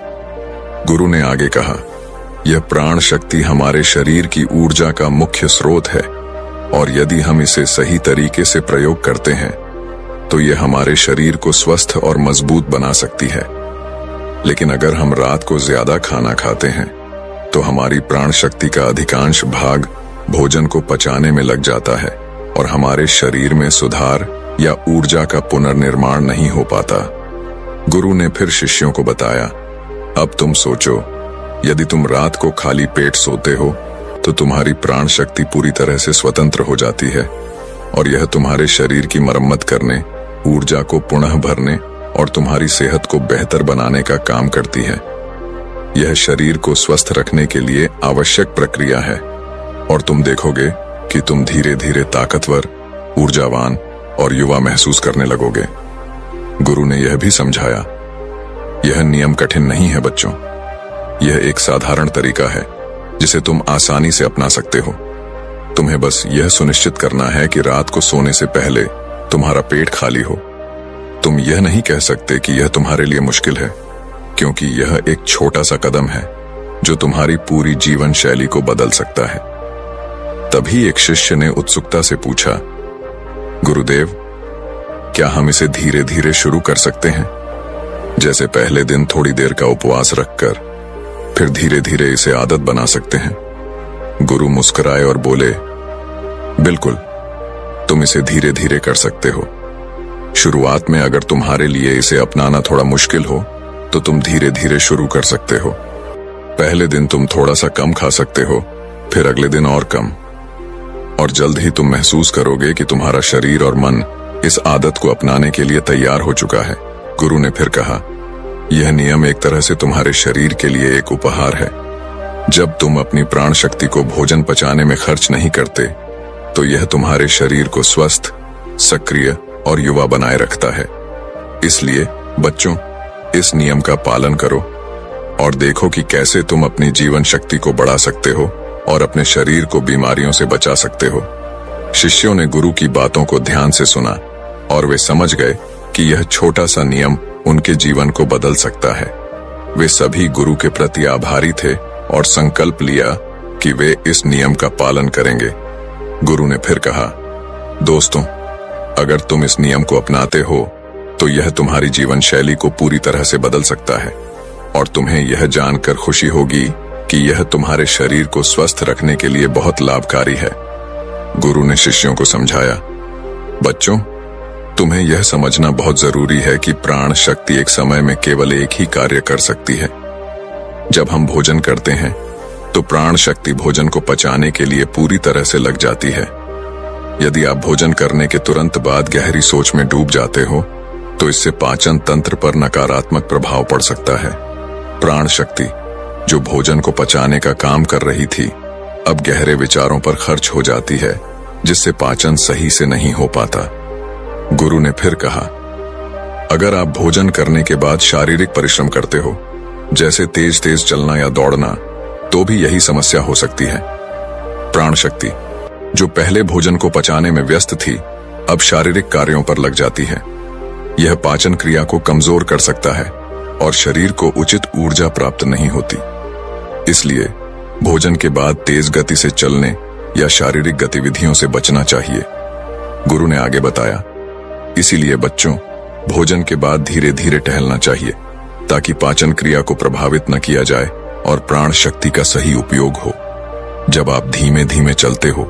गुरु ने आगे कहा, यह प्राण शक्ति हमारे शरीर की ऊर्जा का मुख्य स्रोत है और यदि हम इसे सही तरीके से प्रयोग करते हैं तो यह हमारे शरीर को स्वस्थ और मजबूत बना सकती है। लेकिन अगर हम रात को ज्यादा खाना खाते हैं तो हमारी प्राण शक्ति का अधिकांश भाग भोजन को पचाने में लग जाता है और हमारे शरीर में सुधार या ऊर्जा का पुनर्निर्माण नहीं हो पाता। गुरु ने फिर शिष्यों को बताया, अब तुम सोचो, यदि तुम रात को खाली पेट सोते हो तो तुम्हारी प्राण शक्ति पूरी तरह से स्वतंत्र हो जाती है और यह तुम्हारे शरीर की मरम्मत करने, ऊर्जा को पुनः भरने और तुम्हारी सेहत को बेहतर बनाने का काम करती है। यह शरीर को स्वस्थ रखने के लिए आवश्यक प्रक्रिया है और तुम देखोगे कि तुम धीरे धीरे ताकतवर, ऊर्जावान और युवा महसूस करने लगोगे। गुरु ने यह भी समझाया, यह नियम कठिन नहीं है बच्चों, यह एक साधारण तरीका है जिसे तुम आसानी से अपना सकते हो। तुम्हें बस यह सुनिश्चित करना है कि रात को सोने से पहले तुम्हारा पेट खाली हो। तुम यह नहीं कह सकते कि यह तुम्हारे लिए मुश्किल है, क्योंकि यह एक छोटा सा कदम है, जो तुम्हारी पूरी जीवन शैली को बदल सकता है। तभी एक शिष्य ने उत्सुकता से पूछा, गुरुदेव, क्या हम इसे धीरे धीरे शुरू कर सकते हैं? जैसे पहले दिन थोड़ी देर का उपवास रखकर फिर धीरे धीरे इसे आदत बना सकते हैं। गुरु मुस्कुराए और बोले, बिल्कुल, तुम इसे धीरे धीरे कर सकते हो। शुरुआत में अगर तुम्हारे लिए इसे अपनाना थोड़ा मुश्किल हो तो तुम धीरे धीरे शुरू कर सकते हो। पहले दिन तुम थोड़ा सा कम खा सकते हो, फिर अगले दिन और कम, और जल्द ही तुम महसूस करोगे कि तुम्हारा शरीर और मन इस आदत को अपनाने के लिए तैयार हो चुका है। गुरु ने फिर कहा, यह नियम एक तरह से तुम्हारे शरीर के लिए एक उपहार है। जब तुम अपनी प्राण शक्ति को भोजन पचाने में खर्च नहीं करते तो यह तुम्हारे शरीर को स्वस्थ, सक्रिय और युवा बनाए रखता है। इसलिए बच्चों, इस नियम का पालन करो और देखो कि कैसे तुम अपनी जीवन शक्ति को बढ़ा सकते हो और अपने शरीर को बीमारियों से बचा सकते हो। शिष्यों ने गुरु की बातों को ध्यान से सुना और वे समझ गए कि यह छोटा सा नियम उनके जीवन को बदल सकता है। वे सभी गुरु के प्रति आभारी थे और संकल्प लिया कि वे इस नियम का पालन करेंगे। गुरु ने फिर कहा, दोस्तों, अगर तुम इस नियम को अपनाते हो तो यह तुम्हारी जीवन शैली को पूरी तरह से बदल सकता है और तुम्हें यह जानकर खुशी होगी कि यह तुम्हारे शरीर को स्वस्थ रखने के लिए बहुत लाभकारी है। गुरु ने शिष्यों को समझाया, बच्चों, तुम्हें यह समझना बहुत जरूरी है कि प्राण शक्ति एक समय में केवल एक ही कार्य कर सकती है। जब हम भोजन करते हैं तो प्राण शक्ति भोजन को पचाने के लिए पूरी तरह से लग जाती है। यदि आप भोजन करने के तुरंत बाद गहरी सोच में डूब जाते हो तो इससे पाचन तंत्र पर नकारात्मक प्रभाव पड़ सकता है। प्राण शक्ति, जो भोजन को पचाने का काम कर रही थी, अब गहरे विचारों पर खर्च हो जाती है, जिससे पाचन सही से नहीं हो पाता। गुरु ने फिर कहा, अगर आप भोजन करने के बाद शारीरिक परिश्रम करते हो, जैसे तेज तेज चलना या दौड़ना, तो भी यही समस्या हो सकती है। प्राण शक्ति, जो पहले भोजन को पचाने में व्यस्त थी, अब शारीरिक कार्यों पर लग जाती है। यह पाचन क्रिया को कमजोर कर सकता है और शरीर को उचित ऊर्जा प्राप्त नहीं होती। इसलिए भोजन के बाद तेज गति से चलने या शारीरिक गतिविधियों से बचना चाहिए। गुरु ने आगे बताया, इसीलिए बच्चों, भोजन के बाद धीरे धीरे टहलना चाहिए ताकि पाचन क्रिया को प्रभावित न किया जाए और प्राण शक्ति का सही उपयोग हो। जब आप धीमे धीमे चलते हो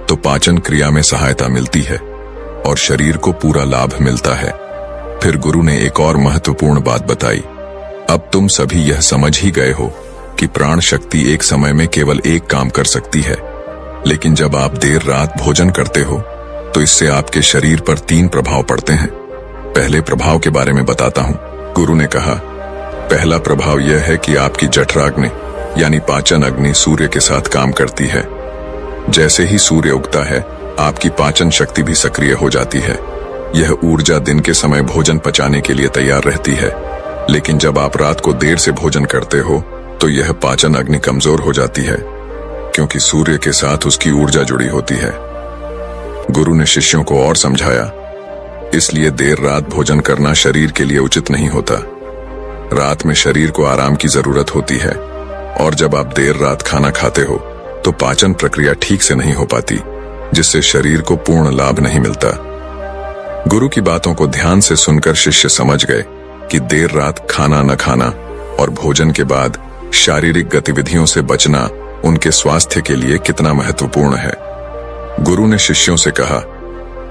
तो पाचन क्रिया में सहायता मिलती है और शरीर को पूरा लाभ मिलता है। फिर गुरु ने एक और महत्वपूर्ण बात बताई, अब तुम सभी यह समझ ही गए हो कि प्राण शक्ति एक समय में केवल एक काम कर सकती है, लेकिन जब आप देर रात भोजन करते हो तो इससे आपके शरीर पर 3 प्रभाव पड़ते हैं। पहले प्रभाव के बारे में बताता हूं। गुरु ने कहा, पहला प्रभाव यह है कि आपकी जठराग्नि यानी पाचन अग्नि सूर्य के साथ काम करती है। जैसे ही सूर्य उगता है, आपकी पाचन शक्ति भी सक्रिय हो जाती है। यह ऊर्जा दिन के समय भोजन पचाने के लिए तैयार रहती है, लेकिन जब आप रात को देर से भोजन करते हो तो यह पाचन अग्नि कमजोर हो जाती है, क्योंकि सूर्य के साथ उसकी ऊर्जा जुड़ी होती है। गुरु ने शिष्यों को और समझाया, इसलिए देर रात भोजन करना शरीर के लिए उचित नहीं होता। रात में शरीर को आराम की जरूरत होती है और जब आप देर रात खाना खाते हो तो पाचन प्रक्रिया ठीक से नहीं हो पाती, जिससे शरीर को पूर्ण लाभ नहीं मिलता। गुरु की बातों को ध्यान से सुनकर शिष्य समझ गए कि देर रात खाना न खाना और भोजन के बाद शारीरिक गतिविधियों से बचना उनके स्वास्थ्य के लिए कितना महत्वपूर्ण है। गुरु ने शिष्यों से कहा,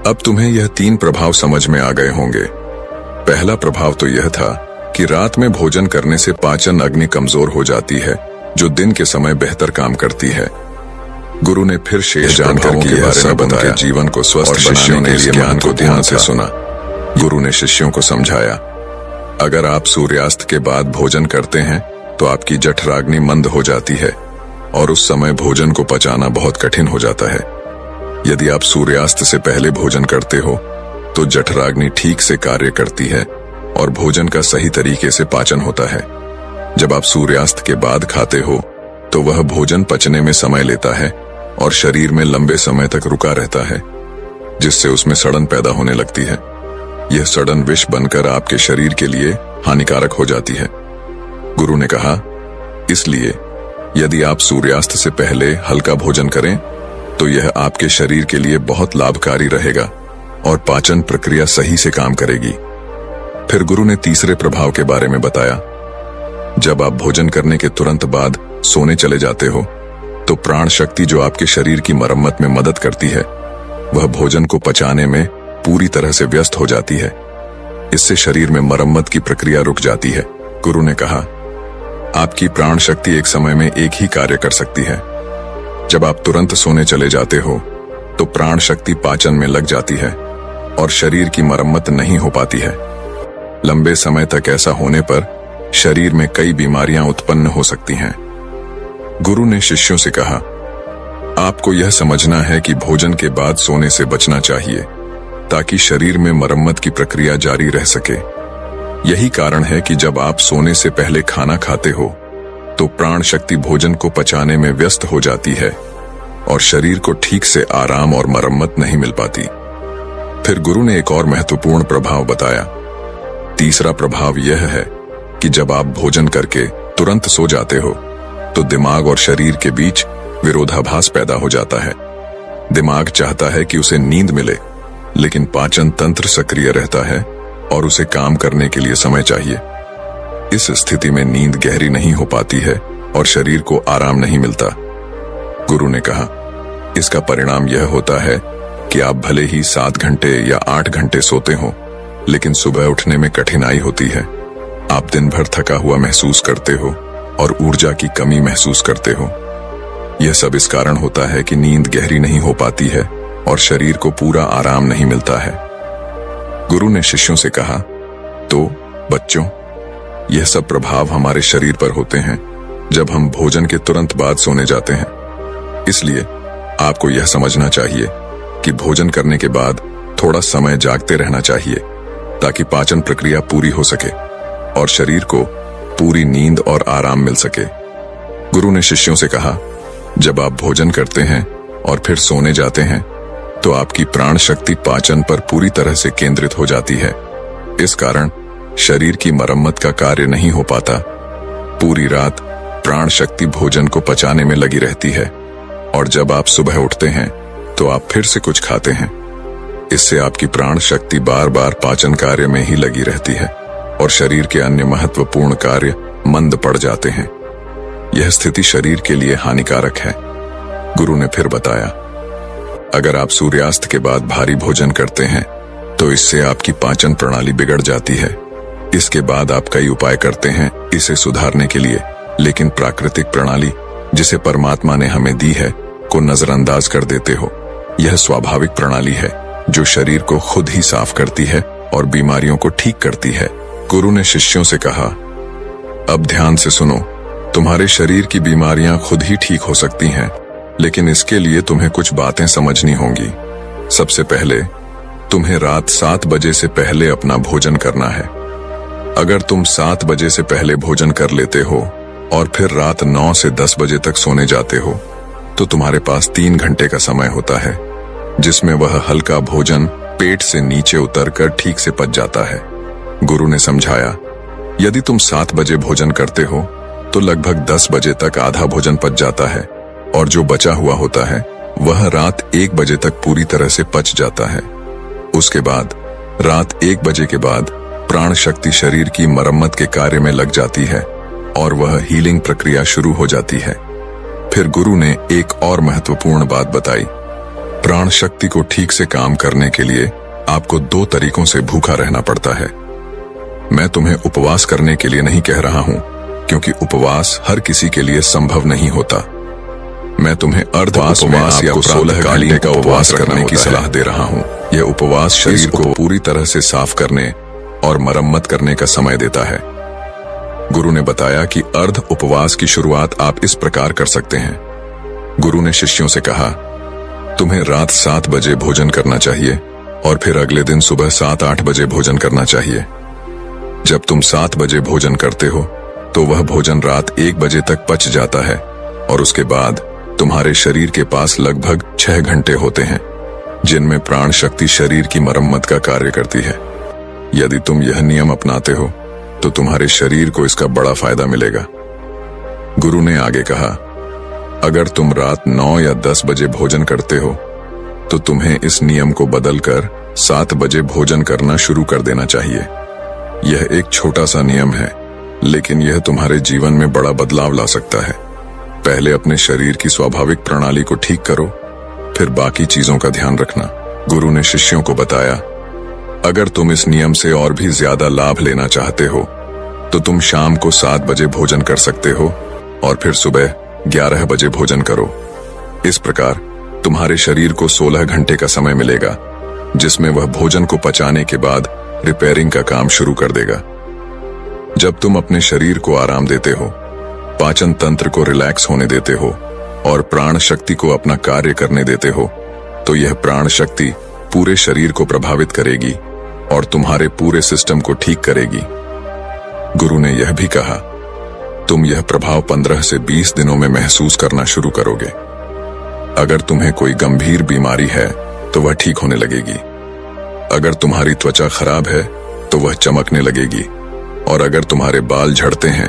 अब तुम्हें यह 3 प्रभाव समझ में आ गए होंगे। पहला प्रभाव तो यह था कि रात में भोजन करने से पाचन अग्नि कमजोर हो जाती है, जो दिन के समय बेहतर काम करती है। गुरु ने फिर शेष जानकारी के बारे में बताया, जीवन को स्वस्थ बनाने के लिए ज्ञान को ध्यान से सुना। गुरु ने शिष्यों को समझाया, अगर आप सूर्यास्त के बाद भोजन करते हैं तो आपकी जठराग्नि मंद हो जाती है और उस समय भोजन को पचाना बहुत कठिन हो जाता है। यदि आप सूर्यास्त से पहले भोजन करते हो तो जठराग्नि ठीक से कार्य करती है और भोजन का सही तरीके से पाचन होता है। जब आप सूर्यास्त के बाद खाते हो तो वह भोजन पचने में समय लेता है और शरीर में लंबे समय तक रुका रहता है, जिससे उसमें सड़न पैदा होने लगती है। यह सड़न विष बनकर आपके शरीर के लिए हानिकारक हो जाती है। गुरु ने कहा, इसलिए यदि आप सूर्यास्त से पहले हल्का भोजन करें तो यह आपके शरीर के लिए बहुत लाभकारी रहेगा और पाचन प्रक्रिया सही से काम करेगी। फिर गुरु ने तीसरे प्रभाव के बारे में बताया। जब आप भोजन करने के तुरंत बाद सोने चले जाते हो तो प्राण शक्ति जो आपके शरीर की मरम्मत में मदद करती है वह भोजन को पचाने में पूरी तरह से व्यस्त हो जाती है। इससे शरीर में मरम्मत की प्रक्रिया रुक जाती है। गुरु ने कहा, आपकी प्राण शक्ति एक समय में एक ही कार्य कर सकती है। जब आप तुरंत सोने चले जाते हो तो प्राण शक्ति पाचन में लग जाती है और शरीर की मरम्मत नहीं हो पाती है। लंबे समय तक ऐसा होने पर शरीर में कई बीमारियां उत्पन्न हो सकती हैं। गुरु ने शिष्यों से कहा, आपको यह समझना है कि भोजन के बाद सोने से बचना चाहिए ताकि शरीर में मरम्मत की प्रक्रिया जारी रह सके। यही कारण है कि जब आप सोने से पहले खाना खाते हो तो प्राण शक्ति भोजन को पचाने में व्यस्त हो जाती है और शरीर को ठीक से आराम और मरम्मत नहीं मिल पाती। फिर गुरु ने एक और महत्वपूर्ण प्रभाव बताया। तीसरा प्रभाव यह है कि जब आप भोजन करके तुरंत सो जाते हो तो दिमाग और शरीर के बीच विरोधाभास पैदा हो जाता है। दिमाग चाहता है कि उसे नींद मिले, लेकिन पाचन तंत्र सक्रिय रहता है और उसे काम करने के लिए समय चाहिए। इस स्थिति में नींद गहरी नहीं हो पाती है और शरीर को आराम नहीं मिलता। गुरु ने कहा, इसका परिणाम यह होता है कि आप भले ही 7 घंटे या 8 घंटे सोते हो, लेकिन सुबह उठने में कठिनाई होती है। आप दिन भर थका हुआ महसूस करते हो और ऊर्जा की कमी महसूस करते हो। यह सब इस कारण होता है कि नींद गहरी नहीं हो पाती है और शरीर को पूरा आराम नहीं मिलता है। गुरु ने शिष्यों से कहा, तो बच्चों, यह सब प्रभाव हमारे शरीर पर होते हैं जब हम भोजन के तुरंत बाद सोने जाते हैं। इसलिए आपको यह समझना चाहिए कि भोजन करने के बाद थोड़ा समय जागते रहना चाहिए ताकि पाचन प्रक्रिया पूरी हो सके और शरीर को पूरी नींद और आराम मिल सके। गुरु ने शिष्यों से कहा, जब आप भोजन करते हैं और फिर सोने जाते हैं तो आपकी प्राण शक्ति पाचन पर पूरी तरह से केंद्रित हो जाती है। इस कारण शरीर की मरम्मत का कार्य नहीं हो पाता। पूरी रात प्राण शक्ति भोजन को पचाने में लगी रहती है और जब आप सुबह उठते हैं तो आप फिर से कुछ खाते हैं। इससे आपकी प्राण शक्ति बार बार पाचन कार्य में ही लगी रहती है और शरीर के अन्य महत्वपूर्ण कार्य मंद पड़ जाते हैं। यह स्थिति शरीर के लिए हानिकारक है। गुरु ने फिर बताया, अगर आप सूर्यास्त के बाद भारी भोजन करते हैं तो इससे आपकी पाचन प्रणाली बिगड़ जाती है। इसके बाद आप कई उपाय करते हैं इसे सुधारने के लिए, लेकिन प्राकृतिक प्रणाली जिसे परमात्मा ने हमें दी है को नजरअंदाज कर देते हो। यह स्वाभाविक प्रणाली है जो शरीर को खुद ही साफ करती है और बीमारियों को ठीक करती है। गुरु ने शिष्यों से कहा, अब ध्यान से सुनो, तुम्हारे शरीर की बीमारियां खुद ही ठीक हो सकती हैं, लेकिन इसके लिए तुम्हें कुछ बातें समझनी होंगी। सबसे पहले तुम्हें रात 7 बजे से पहले अपना भोजन करना है। अगर तुम 7 बजे से पहले भोजन कर लेते हो और फिर रात 9 से 10 बजे तक सोने जाते हो तो तुम्हारे पास 3 घंटे का समय होता है जिसमें वह हल्का भोजन पेट से नीचे उतरकर ठीक से पच जाता है। गुरु ने समझाया, यदि तुम 7 बजे भोजन करते हो तो लगभग 10 बजे तक आधा भोजन पच जाता है और जो बचा हुआ होता है वह रात 1 बजे तक पूरी तरह से पच जाता है। उसके बाद रात 1 बजे के बाद प्राण शक्ति शरीर की मरम्मत के कार्य में लग जाती है और वह हीलिंग प्रक्रिया शुरू हो जाती है। फिर गुरु ने एक और महत्वपूर्ण बात बताई। प्राण शक्ति को ठीक से काम करने के लिए आपको 2 तरीकों से भूखा रहना पड़ता है। मैं तुम्हें उपवास करने के लिए नहीं कह रहा हूं, क्योंकि उपवास हर किसी के लिए संभव नहीं होता। मैं तुम्हें अर्धवास या 16 घंटे का उपवास करने की सलाह दे रहा हूं। यह उपवास शरीर को पूरी तरह से साफ करने और मरम्मत करने का समय देता है। गुरु ने बताया कि अर्ध उपवास की शुरुआत आप इस प्रकार कर सकते हैं। गुरु ने शिष्यों से कहा, तुम्हें रात 7 बजे भोजन करना चाहिए और फिर अगले दिन सुबह 7-8 बजे भोजन करना चाहिए। जब तुम 7 बजे भोजन करते हो तो वह भोजन रात 1 बजे तक पच जाता है और उसके बाद तुम्हारे शरीर के पास लगभग 6 घंटे होते हैं जिनमें प्राण शक्ति शरीर की मरम्मत का कार्य करती है। यदि तुम यह नियम अपनाते हो तो तुम्हारे शरीर को इसका बड़ा फायदा मिलेगा। गुरु ने आगे कहा, अगर तुम रात 9 या 10 बजे भोजन करते हो तो तुम्हें इस नियम को बदलकर 7 बजे भोजन करना शुरू कर देना चाहिए। यह एक छोटा सा नियम है, लेकिन यह तुम्हारे जीवन में बड़ा बदलाव ला सकता है। पहले अपने शरीर की स्वाभाविक प्रणाली को ठीक करो, फिर बाकी चीजों का ध्यान रखना। गुरु ने शिष्यों को बताया, अगर तुम इस नियम से और भी ज्यादा लाभ लेना चाहते हो तो तुम शाम को 7 बजे भोजन कर सकते हो और फिर सुबह 11 बजे भोजन करो। इस प्रकार तुम्हारे शरीर को 16 घंटे का समय मिलेगा, जिसमें वह भोजन को पचाने के बाद रिपेयरिंग का काम शुरू कर देगा। जब तुम अपने शरीर को आराम देते हो, पाचन तंत्र को रिलैक्स होने देते हो और प्राण शक्ति को अपना कार्य करने देते हो, तो यह प्राण शक्ति पूरे शरीर को प्रभावित करेगी और तुम्हारे पूरे सिस्टम को ठीक करेगी। गुरु ने यह भी कहा, तुम यह प्रभाव 15 से 20 दिनों में महसूस करना शुरू करोगे। अगर तुम्हें कोई गंभीर बीमारी है तो वह ठीक होने लगेगी। अगर तुम्हारी त्वचा खराब है तो वह चमकने लगेगी, और अगर तुम्हारे बाल झड़ते हैं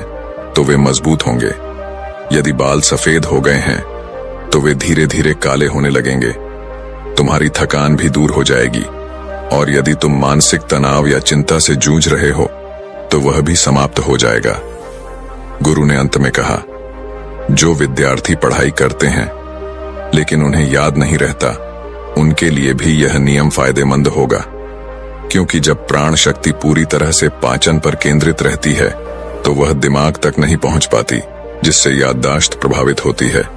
तो वे मजबूत होंगे। यदि बाल सफेद हो गए हैं तो वे धीरे धीरे काले होने लगेंगे। तुम्हारी थकान भी दूर हो जाएगी, और यदि तुम मानसिक तनाव या चिंता से जूझ रहे हो तो वह भी समाप्त हो जाएगा। गुरु ने अंत में कहा, जो विद्यार्थी पढ़ाई करते हैं लेकिन उन्हें याद नहीं रहता, उनके लिए भी यह नियम फायदेमंद होगा, क्योंकि जब प्राण शक्ति पूरी तरह से पाचन पर केंद्रित रहती है तो वह दिमाग तक नहीं पहुंच पाती, जिससे याददाश्त प्रभावित होती है।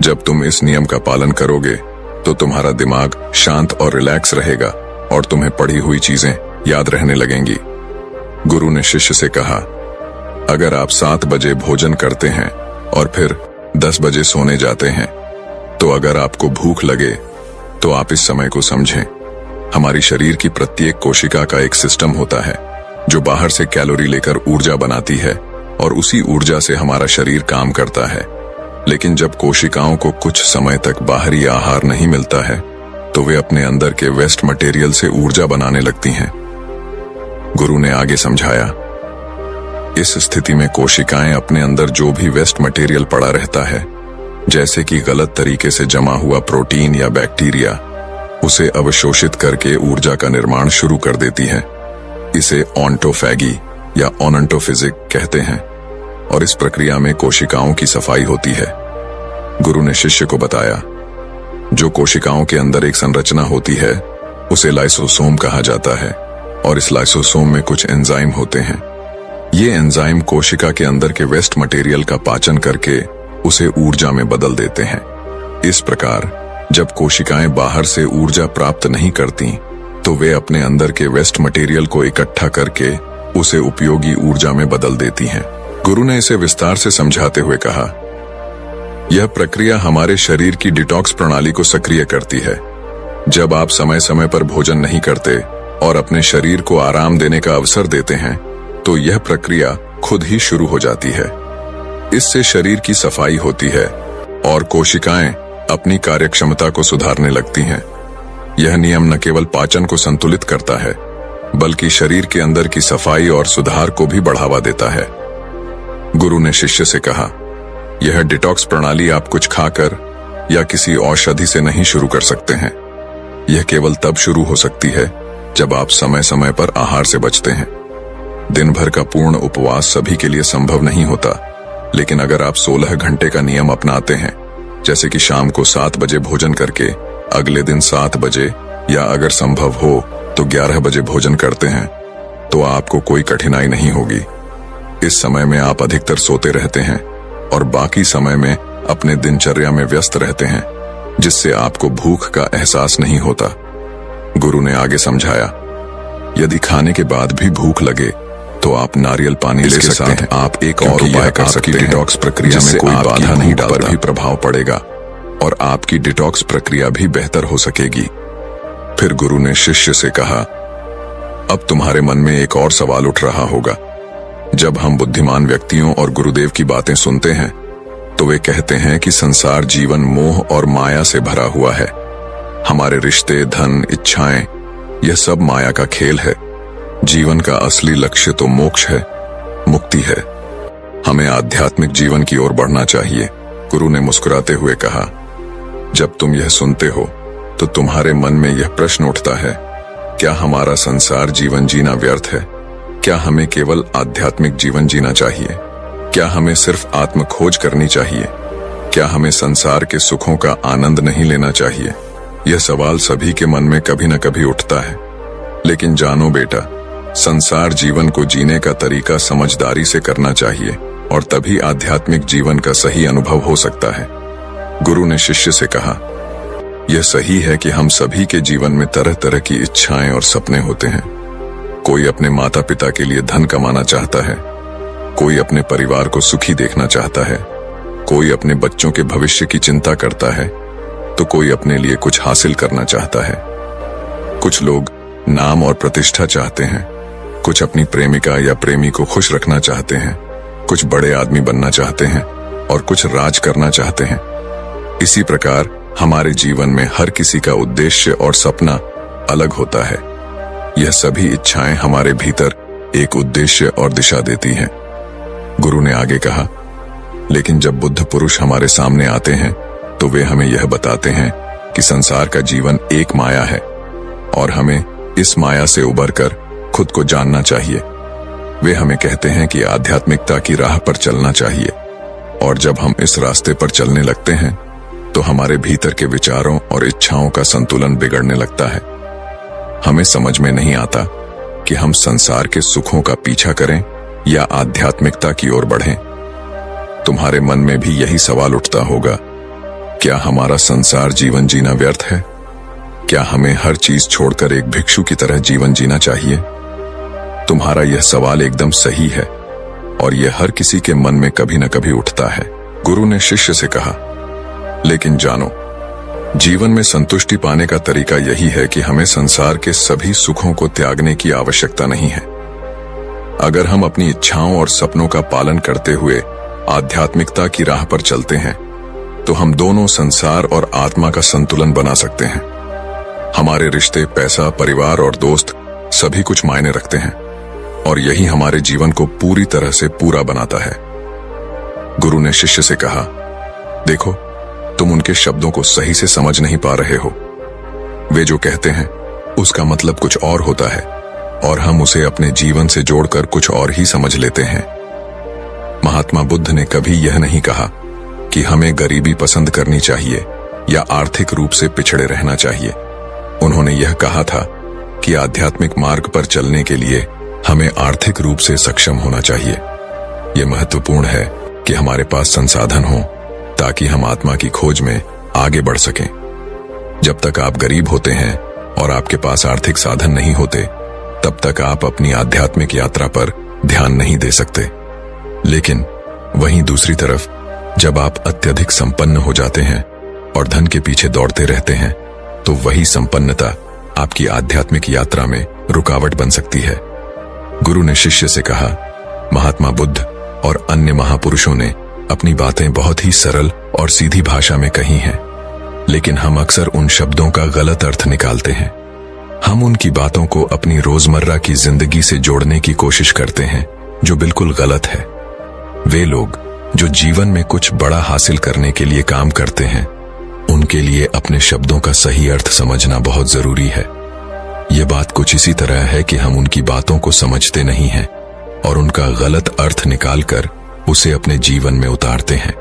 जब तुम इस नियम का पालन करोगे तो तुम्हारा दिमाग शांत और रिलैक्स रहेगा और तुम्हें पढ़ी हुई चीजें याद रहने लगेंगी। गुरु ने शिष्य से कहा, अगर आप 7 बजे भोजन करते हैं और फिर 10 बजे सोने जाते हैं, तो अगर आपको भूख लगे तो आप इस समय को समझें। हमारी शरीर की प्रत्येक कोशिका का एक सिस्टम होता है जो बाहर से कैलोरी लेकर ऊर्जा बनाती है, और उसी ऊर्जा से हमारा शरीर काम करता है। लेकिन जब कोशिकाओं को कुछ समय तक बाहरी आहार नहीं मिलता है तो वे अपने अंदर के वेस्ट मटेरियल से ऊर्जा बनाने लगती हैं। गुरु ने आगे समझाया, इस स्थिति में कोशिकाएं अपने अंदर जो भी वेस्ट मटेरियल पड़ा रहता है, जैसे कि गलत तरीके से जमा हुआ प्रोटीन या बैक्टीरिया, उसे अवशोषित करके ऊर्जा का निर्माण शुरू कर देती है। इसे ऑन्टोफैगी या ओनंटोफिजिक कहते हैं, और इस प्रक्रिया में कोशिकाओं की सफाई होती है। गुरु ने शिष्य को बताया, जो कोशिकाओं के अंदर एक संरचना होती है उसे लाइसोसोम कहा जाता है, और इस लाइसोसोम में कुछ एंजाइम होते हैं। ये एंजाइम कोशिका के अंदर के वेस्ट मटेरियल का पाचन करके उसे ऊर्जा में बदल देते हैं। इस प्रकार जब कोशिकाएं बाहर से ऊर्जा प्राप्त नहीं करती तो वे अपने अंदर के वेस्ट मटेरियल को इकट्ठा करके उसे उपयोगी ऊर्जा में बदल देती हैं। गुरु ने इसे विस्तार से समझाते हुए कहा, यह प्रक्रिया हमारे शरीर की डिटॉक्स प्रणाली को सक्रिय करती है। जब आप समय समय पर भोजन नहीं करते और अपने शरीर को आराम देने का अवसर देते हैं, तो यह प्रक्रिया खुद ही शुरू हो जाती है। इससे शरीर की सफाई होती है और कोशिकाएं अपनी कार्यक्षमता को सुधारने लगती हैं। यह नियम न केवल पाचन को संतुलित करता है, बल्कि शरीर के अंदर की सफाई और सुधार को भी बढ़ावा देता है। गुरु ने शिष्य से कहा, यह डिटॉक्स प्रणाली आप कुछ खाकर या किसी औषधि से नहीं शुरू कर सकते हैं। यह केवल तब शुरू हो सकती है जब आप समय समय पर आहार से बचते हैं। दिन भर का पूर्ण उपवास सभी के लिए संभव नहीं होता, लेकिन अगर आप 16 घंटे का नियम अपनाते हैं, जैसे कि शाम को 7 बजे भोजन करके अगले दिन 7 बजे या अगर संभव हो तो 11 बजे भोजन करते हैं, तो आपको कोई कठिनाई नहीं होगी। इस समय में आप अधिकतर सोते रहते हैं और बाकी समय में अपने दिनचर्या में व्यस्त रहते हैं, जिससे आपको भूख का एहसास नहीं होता। गुरु ने आगे समझाया, यदि खाने के बाद भी भूख लगे तो आप नारियल पानी ले सकते हैं। आप एक और उपाय कर सकते हैं, डिटॉक्स प्रक्रिया में कोई बाधा नहीं डालता, भी प्रभाव पड़ेगा और आपकी डिटॉक्स प्रक्रिया भी बेहतर हो सकेगी। फिर गुरु ने शिष्य से कहा, अब तुम्हारे मन में एक और सवाल उठ रहा होगा। जब हम बुद्धिमान व्यक्तियों और गुरुदेव की बातें सुनते हैं तो वे कहते हैं कि संसार जीवन मोह और माया से भरा हुआ है। हमारे रिश्ते, धन, इच्छाएं, यह सब माया का खेल है। जीवन का असली लक्ष्य तो मोक्ष है, मुक्ति है। हमें आध्यात्मिक जीवन की ओर बढ़ना चाहिए। गुरु ने मुस्कुराते हुए कहा, जब तुम यह सुनते हो तो तुम्हारे मन में यह प्रश्न उठता है, क्या हमारा संसार जीवन जीना व्यर्थ है? क्या हमें केवल आध्यात्मिक जीवन जीना चाहिए? क्या हमें सिर्फ आत्म खोज करनी चाहिए? क्या हमें संसार के सुखों का आनंद नहीं लेना चाहिए? यह सवाल सभी के मन में कभी न कभी उठता है। लेकिन जानो बेटा, संसार जीवन को जीने का तरीका समझदारी से करना चाहिए और तभी आध्यात्मिक जीवन का सही अनुभव हो सकता है। गुरु ने शिष्य से कहा, यह सही है कि हम सभी के जीवन में तरह तरह की इच्छाएं और सपने होते हैं। कोई अपने माता पिता के लिए धन कमाना चाहता है, कोई अपने परिवार को सुखी देखना चाहता है, कोई अपने बच्चों के भविष्य की चिंता करता है, तो कोई अपने लिए कुछ हासिल करना चाहता है। कुछ लोग नाम और प्रतिष्ठा चाहते हैं, कुछ अपनी प्रेमिका या प्रेमी को खुश रखना चाहते हैं, कुछ बड़े आदमी बनना चाहते हैं और कुछ राज करना चाहते हैं। इसी प्रकार हमारे जीवन में हर किसी का उद्देश्य और सपना अलग होता है। यह सभी इच्छाएं हमारे भीतर एक उद्देश्य और दिशा देती हैं। गुरु ने आगे कहा, लेकिन जब बुद्ध पुरुष हमारे सामने आते हैं तो वे हमें यह बताते हैं कि संसार का जीवन एक माया है और हमें इस माया से उबरकर खुद को जानना चाहिए। वे हमें कहते हैं कि आध्यात्मिकता की राह पर चलना चाहिए और जब हम इस रास्ते पर चलने लगते हैं तो हमारे भीतर के विचारों और इच्छाओं का संतुलन बिगड़ने लगता है। हमें समझ में नहीं आता कि हम संसार के सुखों का पीछा करें या आध्यात्मिकता की ओर बढ़ें। तुम्हारे मन में भी यही सवाल उठता होगा, क्या हमारा संसार जीवन जीना व्यर्थ है? क्या हमें हर चीज छोड़कर एक भिक्षु की तरह जीवन जीना चाहिए? तुम्हारा यह सवाल एकदम सही है और यह हर किसी के मन में कभी न कभी उठता है। गुरु ने शिष्य से कहा, लेकिन जानो, जीवन में संतुष्टि पाने का तरीका यही है कि हमें संसार के सभी सुखों को त्यागने की आवश्यकता नहीं है। अगर हम अपनी इच्छाओं और सपनों का पालन करते हुए आध्यात्मिकता की राह पर चलते हैं तो हम दोनों संसार और आत्मा का संतुलन बना सकते हैं। हमारे रिश्ते, पैसा, परिवार और दोस्त सभी कुछ मायने रखते हैं और यही हमारे जीवन को पूरी तरह से पूरा बनाता है। गुरु ने शिष्य से कहा, देखो, तुम उनके शब्दों को सही से समझ नहीं पा रहे हो। वे जो कहते हैं उसका मतलब कुछ और होता है और हम उसे अपने जीवन से जोड़कर कुछ और ही समझ लेते हैं। महात्मा बुद्ध ने कभी यह नहीं कहा कि हमें गरीबी पसंद करनी चाहिए या आर्थिक रूप से पिछड़े रहना चाहिए। उन्होंने यह कहा था कि आध्यात्मिक मार्ग पर चलने के लिए हमें आर्थिक रूप से सक्षम होना चाहिए। यह महत्वपूर्ण है कि हमारे पास संसाधन हो ताकि हम आत्मा की खोज में आगे बढ़ सकें। जब तक आप गरीब होते हैं और आपके पास आर्थिक साधन नहीं होते, तब तक आप अपनी आध्यात्मिक यात्रा पर ध्यान नहीं दे सकते। लेकिन वहीं दूसरी तरफ जब आप अत्यधिक संपन्न हो जाते हैं और धन के पीछे दौड़ते रहते हैं, तो वही संपन्नता आपकी आध्यात्मिक यात्रा में रुकावट बन सकती है। गुरु ने शिष्य से कहा, महात्मा बुद्ध और अन्य महापुरुषों ने अपनी बातें बहुत ही सरल और सीधी भाषा में कही हैं, लेकिन हम अक्सर उन शब्दों का गलत अर्थ निकालते हैं। हम उनकी बातों को अपनी रोजमर्रा की जिंदगी से जोड़ने की कोशिश करते हैं, जो बिल्कुल गलत है। वे लोग जो जीवन में कुछ बड़ा हासिल करने के लिए काम करते हैं, उनके लिए अपने शब्दों का सही अर्थ समझना बहुत जरूरी है। यह बात कुछ इसी तरह है कि हम उनकी बातों को समझते नहीं हैं और उनका गलत अर्थ निकालकर उसे अपने जीवन में उतारते हैं।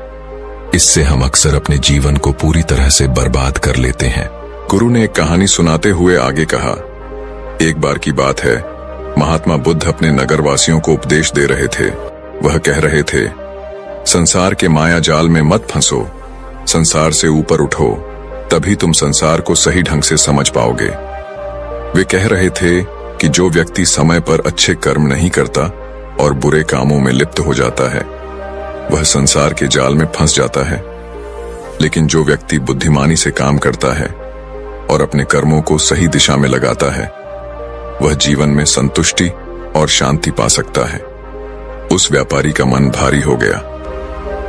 इससे हम अक्सर अपने जीवन को पूरी तरह से बर्बाद कर लेते हैं। गुरु ने एक कहानी सुनाते हुए आगे कहा, एक बार की बात है, महात्मा बुद्ध अपने नगरवासियों को उपदेश दे रहे थे। वह कह रहे थे, संसार के माया जाल में मत फंसो, संसार से ऊपर उठो, तभी तुम संसार को सही ढंग से समझ पाओगे। वे कह रहे थे कि जो व्यक्ति समय पर अच्छे कर्म नहीं करता और बुरे कामों में लिप्त हो जाता है, वह संसार के जाल में फंस जाता है। लेकिन जो व्यक्ति बुद्धिमानी से काम करता है और अपने कर्मों को सही दिशा में लगाता है, वह जीवन में संतुष्टि और शांति पा सकता है। उस व्यापारी का मन भारी हो गया।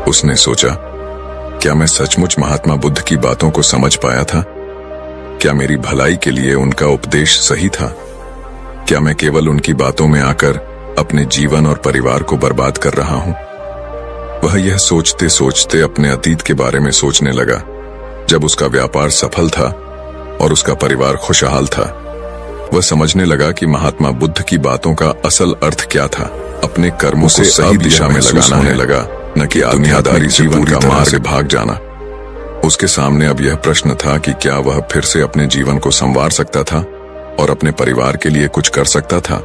उसने सोचा, क्या मैं सचमुच महात्मा बुद्ध की बातों को समझ पाया था? क्या मेरी भलाई के लिए उनका उपदेश सही था? क्या मैं केवल उनकी बातों में आकर अपने जीवन और परिवार को बर्बाद कर रहा हूं? वह यह सोचते सोचते अपने अतीत के बारे में सोचने लगा, जब उसका व्यापार सफल था और उसका परिवार खुशहाल था। वह समझने लगा कि महात्मा बुद्ध की बातों का असल अर्थ क्या था। अपने कर्मों को सही दिशा में लगाना होने लगा, न कि दुनियादारी जीवन का मार्ग से भाग जाना। उसके सामने अब यह प्रश्न था कि क्या वह फिर से अपने जीवन को संवार सकता था और अपने परिवार के लिए कुछ कर सकता था।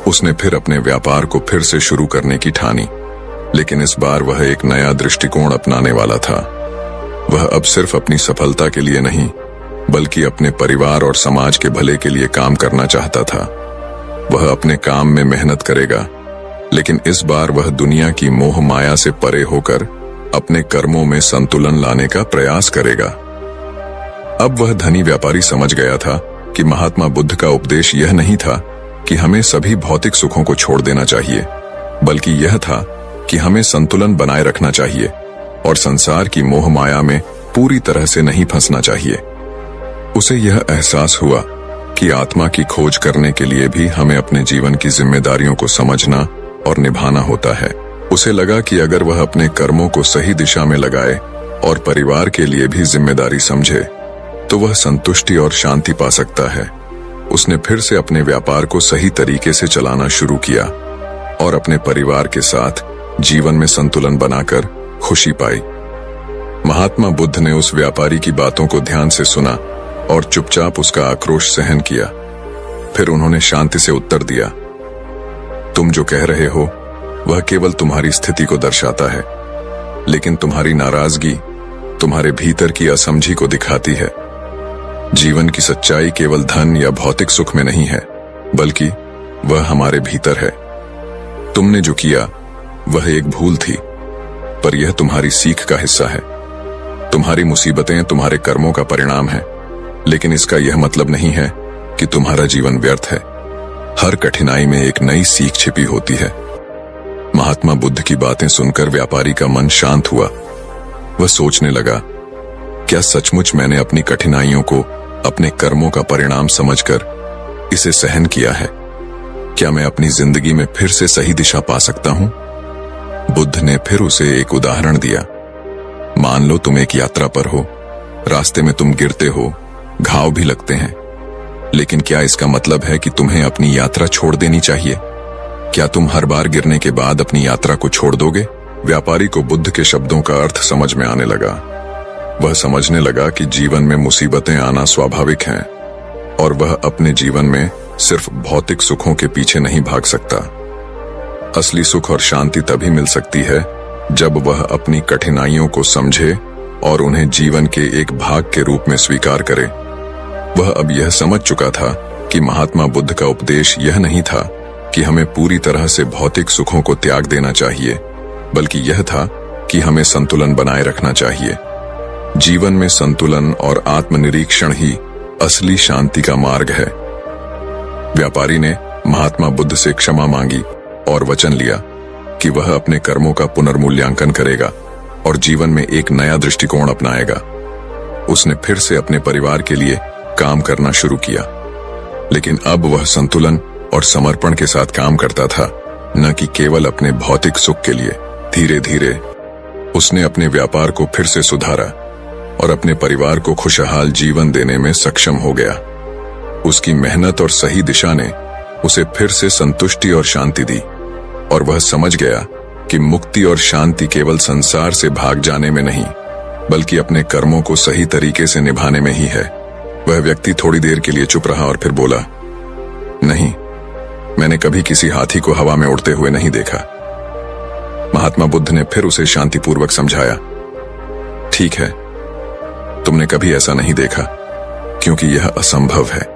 उसने फिर अपने व्यापार को फिर से शुरू करने की ठानी, लेकिन इस बार वह एक नया दृष्टिकोण अपनाने वाला था। वह अब सिर्फ अपनी सफलता के लिए नहीं, बल्कि अपने परिवार और समाज के भले के लिए काम करना चाहता था। वह अपने काम में मेहनत करेगा, लेकिन इस बार वह दुनिया की मोह माया से परे होकर अपने कर्मों में संतुलन लाने का प्रयास करेगा। अब वह धनी व्यापारी समझ गया था कि महात्मा बुद्ध का उपदेश यह नहीं था कि हमें सभी भौतिक सुखों को छोड़ देना चाहिए, बल्कि यह था कि हमें संतुलन बनाए रखना चाहिए और संसार की मोह माया में पूरी तरह से नहीं फंसना चाहिए। उसे यह एहसास हुआ कि आत्मा की खोज करने के लिए भी हमें अपने जीवन की जिम्मेदारियों को समझना और निभाना होता है। उसे लगा कि अगर वह अपने कर्मों को सही दिशा में लगाए और परिवार के लिए भी जिम्मेदारी समझे, तो वह संतुष्टि और शांति पा सकता है। उसने फिर से अपने व्यापार को सही तरीके से चलाना शुरू किया और अपने परिवार के साथ जीवन में संतुलन बनाकर खुशी पाई। महात्मा बुद्ध ने उस व्यापारी की बातों को ध्यान से सुना और चुपचाप उसका आक्रोश सहन किया। फिर उन्होंने शांति से उत्तर दिया, तुम जो कह रहे हो वह केवल तुम्हारी स्थिति को दर्शाता है, लेकिन तुम्हारी नाराजगी तुम्हारे भीतर की असमझी को दिखाती है। जीवन की सच्चाई केवल धन या भौतिक सुख में नहीं है, बल्कि वह हमारे भीतर है। तुमने जो किया वह एक भूल थी, पर यह तुम्हारी सीख का हिस्सा है। तुम्हारी मुसीबतें तुम्हारे कर्मों का परिणाम है, लेकिन इसका यह मतलब नहीं है कि तुम्हारा जीवन व्यर्थ है। हर कठिनाई में एक नई सीख छिपी होती है। महात्मा बुद्ध की बातें सुनकर व्यापारी का मन शांत हुआ। वह सोचने लगा, क्या सचमुच मैंने अपनी कठिनाइयों को अपने कर्मों का परिणाम समझकर इसे सहन किया है? क्या मैं अपनी जिंदगी में फिर से सही दिशा पा सकता हूं? बुद्ध ने फिर उसे एक उदाहरण दिया। मान लो तुम एक यात्रा पर हो, रास्ते में तुम गिरते हो, घाव भी लगते हैं, लेकिन क्या इसका मतलब है कि तुम्हें अपनी यात्रा छोड़ देनी चाहिए? क्या तुम हर बार गिरने के बाद अपनी यात्रा को छोड़ दोगे? व्यापारी को बुद्ध के शब्दों का अर्थ समझ में आने लगा। वह समझने लगा कि जीवन में मुसीबतें आना स्वाभाविक हैं और वह अपने जीवन में सिर्फ भौतिक सुखों के पीछे नहीं भाग सकता। असली सुख और शांति तभी मिल सकती है जब वह अपनी कठिनाइयों को समझे और उन्हें जीवन के एक भाग के रूप में स्वीकार करे। वह अब यह समझ चुका था कि महात्मा बुद्ध का उपदेश यह नहीं था कि हमें पूरी तरह से भौतिक सुखों को त्याग देना चाहिए, बल्कि यह था कि हमें संतुलन बनाए रखना चाहिए। जीवन में संतुलन और आत्मनिरीक्षण ही असली शांति का मार्ग है। व्यापारी ने महात्मा बुद्ध से क्षमा मांगी और वचन लिया कि वह अपने कर्मों का पुनर्मूल्यांकन करेगा और जीवन में एक नया दृष्टिकोण अपनाएगा। उसने फिर से अपने परिवार के लिए काम करना शुरू किया, लेकिन अब वह संतुलन और समर्पण के साथ काम करता था, न कि केवल अपने भौतिक सुख के लिए। धीरे धीरे उसने अपने व्यापार को फिर से सुधारा और अपने परिवार को खुशहाल जीवन देने में सक्षम हो गया। उसकी मेहनत और सही दिशा ने उसे फिर से संतुष्टि और शांति दी और वह समझ गया कि मुक्ति और शांति केवल संसार से भाग जाने में नहीं, बल्कि अपने कर्मों को सही तरीके से निभाने में ही है। वह व्यक्ति थोड़ी देर के लिए चुप रहा और फिर बोला, नहीं, मैंने कभी किसी हाथी को हवा में उड़ते हुए नहीं देखा। महात्मा बुद्ध ने फिर उसे शांतिपूर्वक समझाया, ठीक है, तुमने कभी ऐसा नहीं देखा क्योंकि यह असंभव है।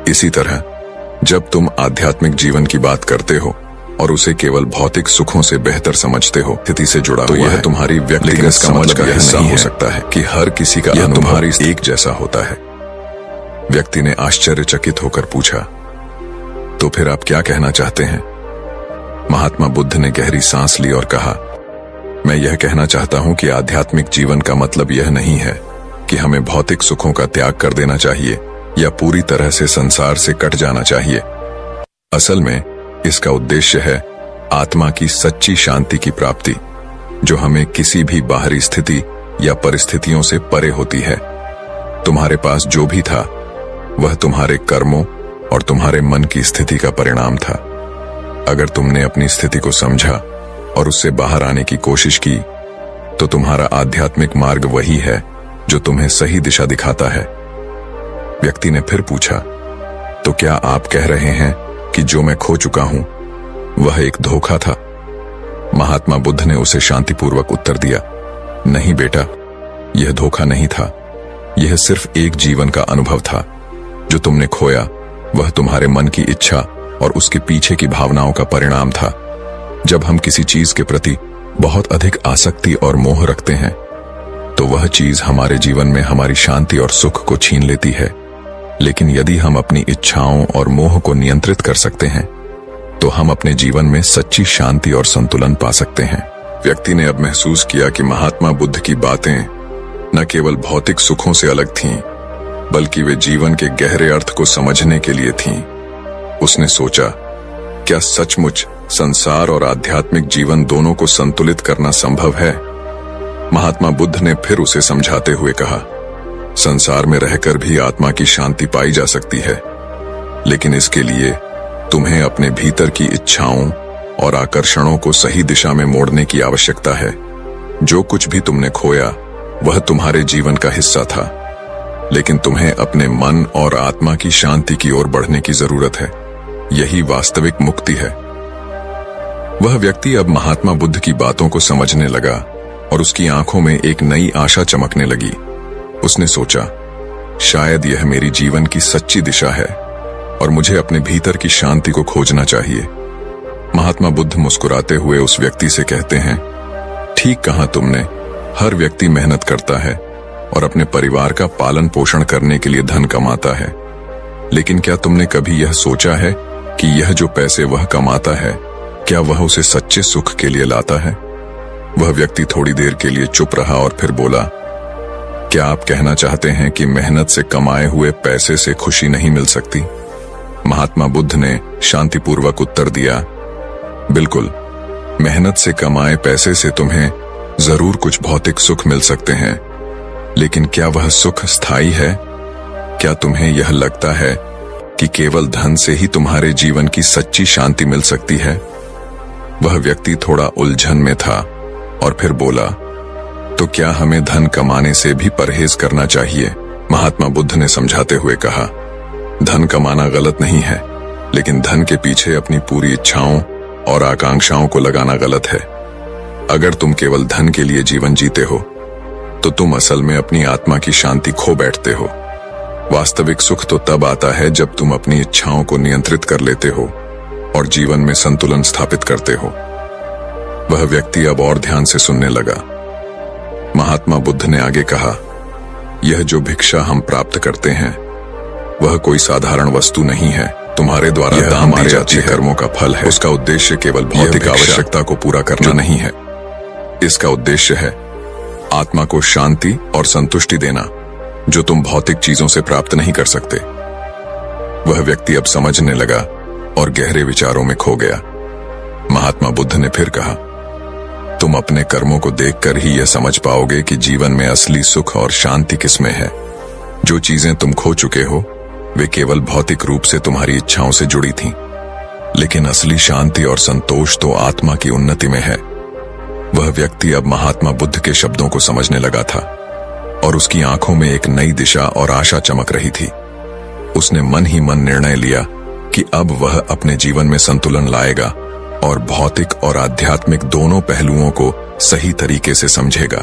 इसी तरह जब तुम आध्यात्मिक जीवन की बात करते हो और उसे केवल भौतिक सुखों से बेहतर समझते हो, स्थिति से जुड़ा तो यह तुम्हारी व्यक्तिगत समझ का हिस्सा हो सकता है कि हर किसी का अनुभव तुम्हारी एक जैसा होता है। व्यक्ति ने आश्चर्यचकित होकर पूछा, तो फिर आप क्या कहना चाहते हैं? महात्मा बुद्ध ने गहरी सांस ली और कहा, मैं यह कहना चाहता हूं कि आध्यात्मिक जीवन का मतलब यह नहीं है कि हमें भौतिक सुखों का त्याग कर देना चाहिए या पूरी तरह से संसार से कट जाना चाहिए। असल में इसका उद्देश्य है आत्मा की सच्ची शांति की प्राप्ति। जो हमें किसी भी बाहरी स्थिति या परिस्थितियों से परे होती है। तुम्हारे पास जो भी था वह तुम्हारे कर्मों और तुम्हारे मन की स्थिति का परिणाम था। अगर तुमने अपनी स्थिति को समझा और उससे बाहर आने की कोशिश की तो तुम्हारा आध्यात्मिक मार्ग वही है जो तुम्हें सही दिशा दिखाता है। व्यक्ति ने फिर पूछा, तो क्या आप कह रहे हैं कि जो मैं खो चुका हूं वह एक धोखा था? महात्मा बुद्ध ने उसे शांतिपूर्वक उत्तर दिया, नहीं बेटा, यह धोखा नहीं था। यह सिर्फ एक जीवन का अनुभव था। जो तुमने खोया वह तुम्हारे मन की इच्छा और उसके पीछे की भावनाओं का परिणाम था। जब हम किसी चीज के प्रति बहुत अधिक आसक्ति और मोह रखते हैं तो वह चीज हमारे जीवन में हमारी शांति और सुख को छीन लेती है। लेकिन यदि हम अपनी इच्छाओं और मोह को नियंत्रित कर सकते हैं तो हम अपने जीवन में सच्ची शांति और संतुलन पा सकते हैं। व्यक्ति ने अब महसूस किया कि महात्मा बुद्ध की बातें न केवल भौतिक सुखों से अलग थीं, बल्कि वे जीवन के गहरे अर्थ को समझने के लिए थीं। उसने सोचा, क्या सचमुच संसार और आध्यात्मिक जीवन दोनों को संतुलित करना संभव है? महात्मा बुद्ध ने फिर उसे समझाते हुए कहा, संसार में रहकर भी आत्मा की शांति पाई जा सकती है, लेकिन इसके लिए तुम्हें अपने भीतर की इच्छाओं और आकर्षणों को सही दिशा में मोड़ने की आवश्यकता है। जो कुछ भी तुमने खोया वह तुम्हारे जीवन का हिस्सा था, लेकिन तुम्हें अपने मन और आत्मा की शांति की ओर बढ़ने की जरूरत है। यही वास्तविक मुक्ति है। वह व्यक्ति अब महात्मा बुद्ध की बातों को समझने लगा और उसकी आंखों में एक नई आशा चमकने लगी। उसने सोचा, शायद यह मेरी जीवन की सच्ची दिशा है और मुझे अपने भीतर की शांति को खोजना चाहिए। महात्मा बुद्ध मुस्कुराते हुए उस व्यक्ति से कहते हैं, ठीक कहा तुमने। हर व्यक्ति मेहनत करता है और अपने परिवार का पालन पोषण करने के लिए धन कमाता है, लेकिन क्या तुमने कभी यह सोचा है कि यह जो पैसे वह कमाता है क्या वह उसे सच्चे सुख के लिए लाता है? वह व्यक्ति थोड़ी देर के लिए चुप रहा और फिर बोला, क्या आप कहना चाहते हैं कि मेहनत से कमाए हुए पैसे से खुशी नहीं मिल सकती? महात्मा बुद्ध ने शांतिपूर्वक उत्तर दिया, बिल्कुल, मेहनत से कमाए पैसे से तुम्हें जरूर कुछ भौतिक सुख मिल सकते हैं, लेकिन क्या वह सुख स्थायी है? क्या तुम्हें यह लगता है कि केवल धन से ही तुम्हारे जीवन की सच्ची शांति मिल सकती है? वह व्यक्ति थोड़ा उलझन में था और फिर बोला, तो क्या हमें धन कमाने से भी परहेज करना चाहिए? महात्मा बुद्ध ने समझाते हुए कहा, धन कमाना गलत नहीं है, लेकिन धन के पीछे अपनी पूरी इच्छाओं और आकांक्षाओं को लगाना गलत है। अगर तुम केवल धन के लिए जीवन जीते हो तो तुम असल में अपनी आत्मा की शांति खो बैठते हो। वास्तविक सुख तो तब आता है जब तुम अपनी इच्छाओं को नियंत्रित कर लेते हो और जीवन में संतुलन स्थापित करते हो। वह व्यक्ति अब और ध्यान से सुनने लगा। महात्मा बुद्ध ने आगे कहा, यह जो भिक्षा हम प्राप्त करते हैं वह कोई साधारण वस्तु नहीं है। तुम्हारे द्वारा दान दी जाती कर्मों का फल है। उसका उद्देश्य केवल भौतिक आवश्यकता को पूरा करना नहीं है। इसका उद्देश्य है आत्मा को शांति और संतुष्टि देना, जो तुम भौतिक चीजों से प्राप्त नहीं कर सकते। वह व्यक्ति अब समझने लगा और गहरे विचारों में खो गया। महात्मा बुद्ध ने फिर कहा, तुम अपने कर्मों को देखकर ही यह समझ पाओगे कि जीवन में असली सुख और शांति किसमें है। जो चीजें तुम खो चुके हो वे केवल भौतिक रूप से तुम्हारी इच्छाओं से जुड़ी थीं, लेकिन असली शांति और संतोष तो आत्मा की उन्नति में है। वह व्यक्ति अब महात्मा बुद्ध के शब्दों को समझने लगा था और उसकी आंखों में एक नई दिशा और आशा चमक रही थी। उसने मन ही मन निर्णय लिया कि अब वह अपने जीवन में संतुलन लाएगा और भौतिक और आध्यात्मिक दोनों पहलुओं को सही तरीके से समझेगा।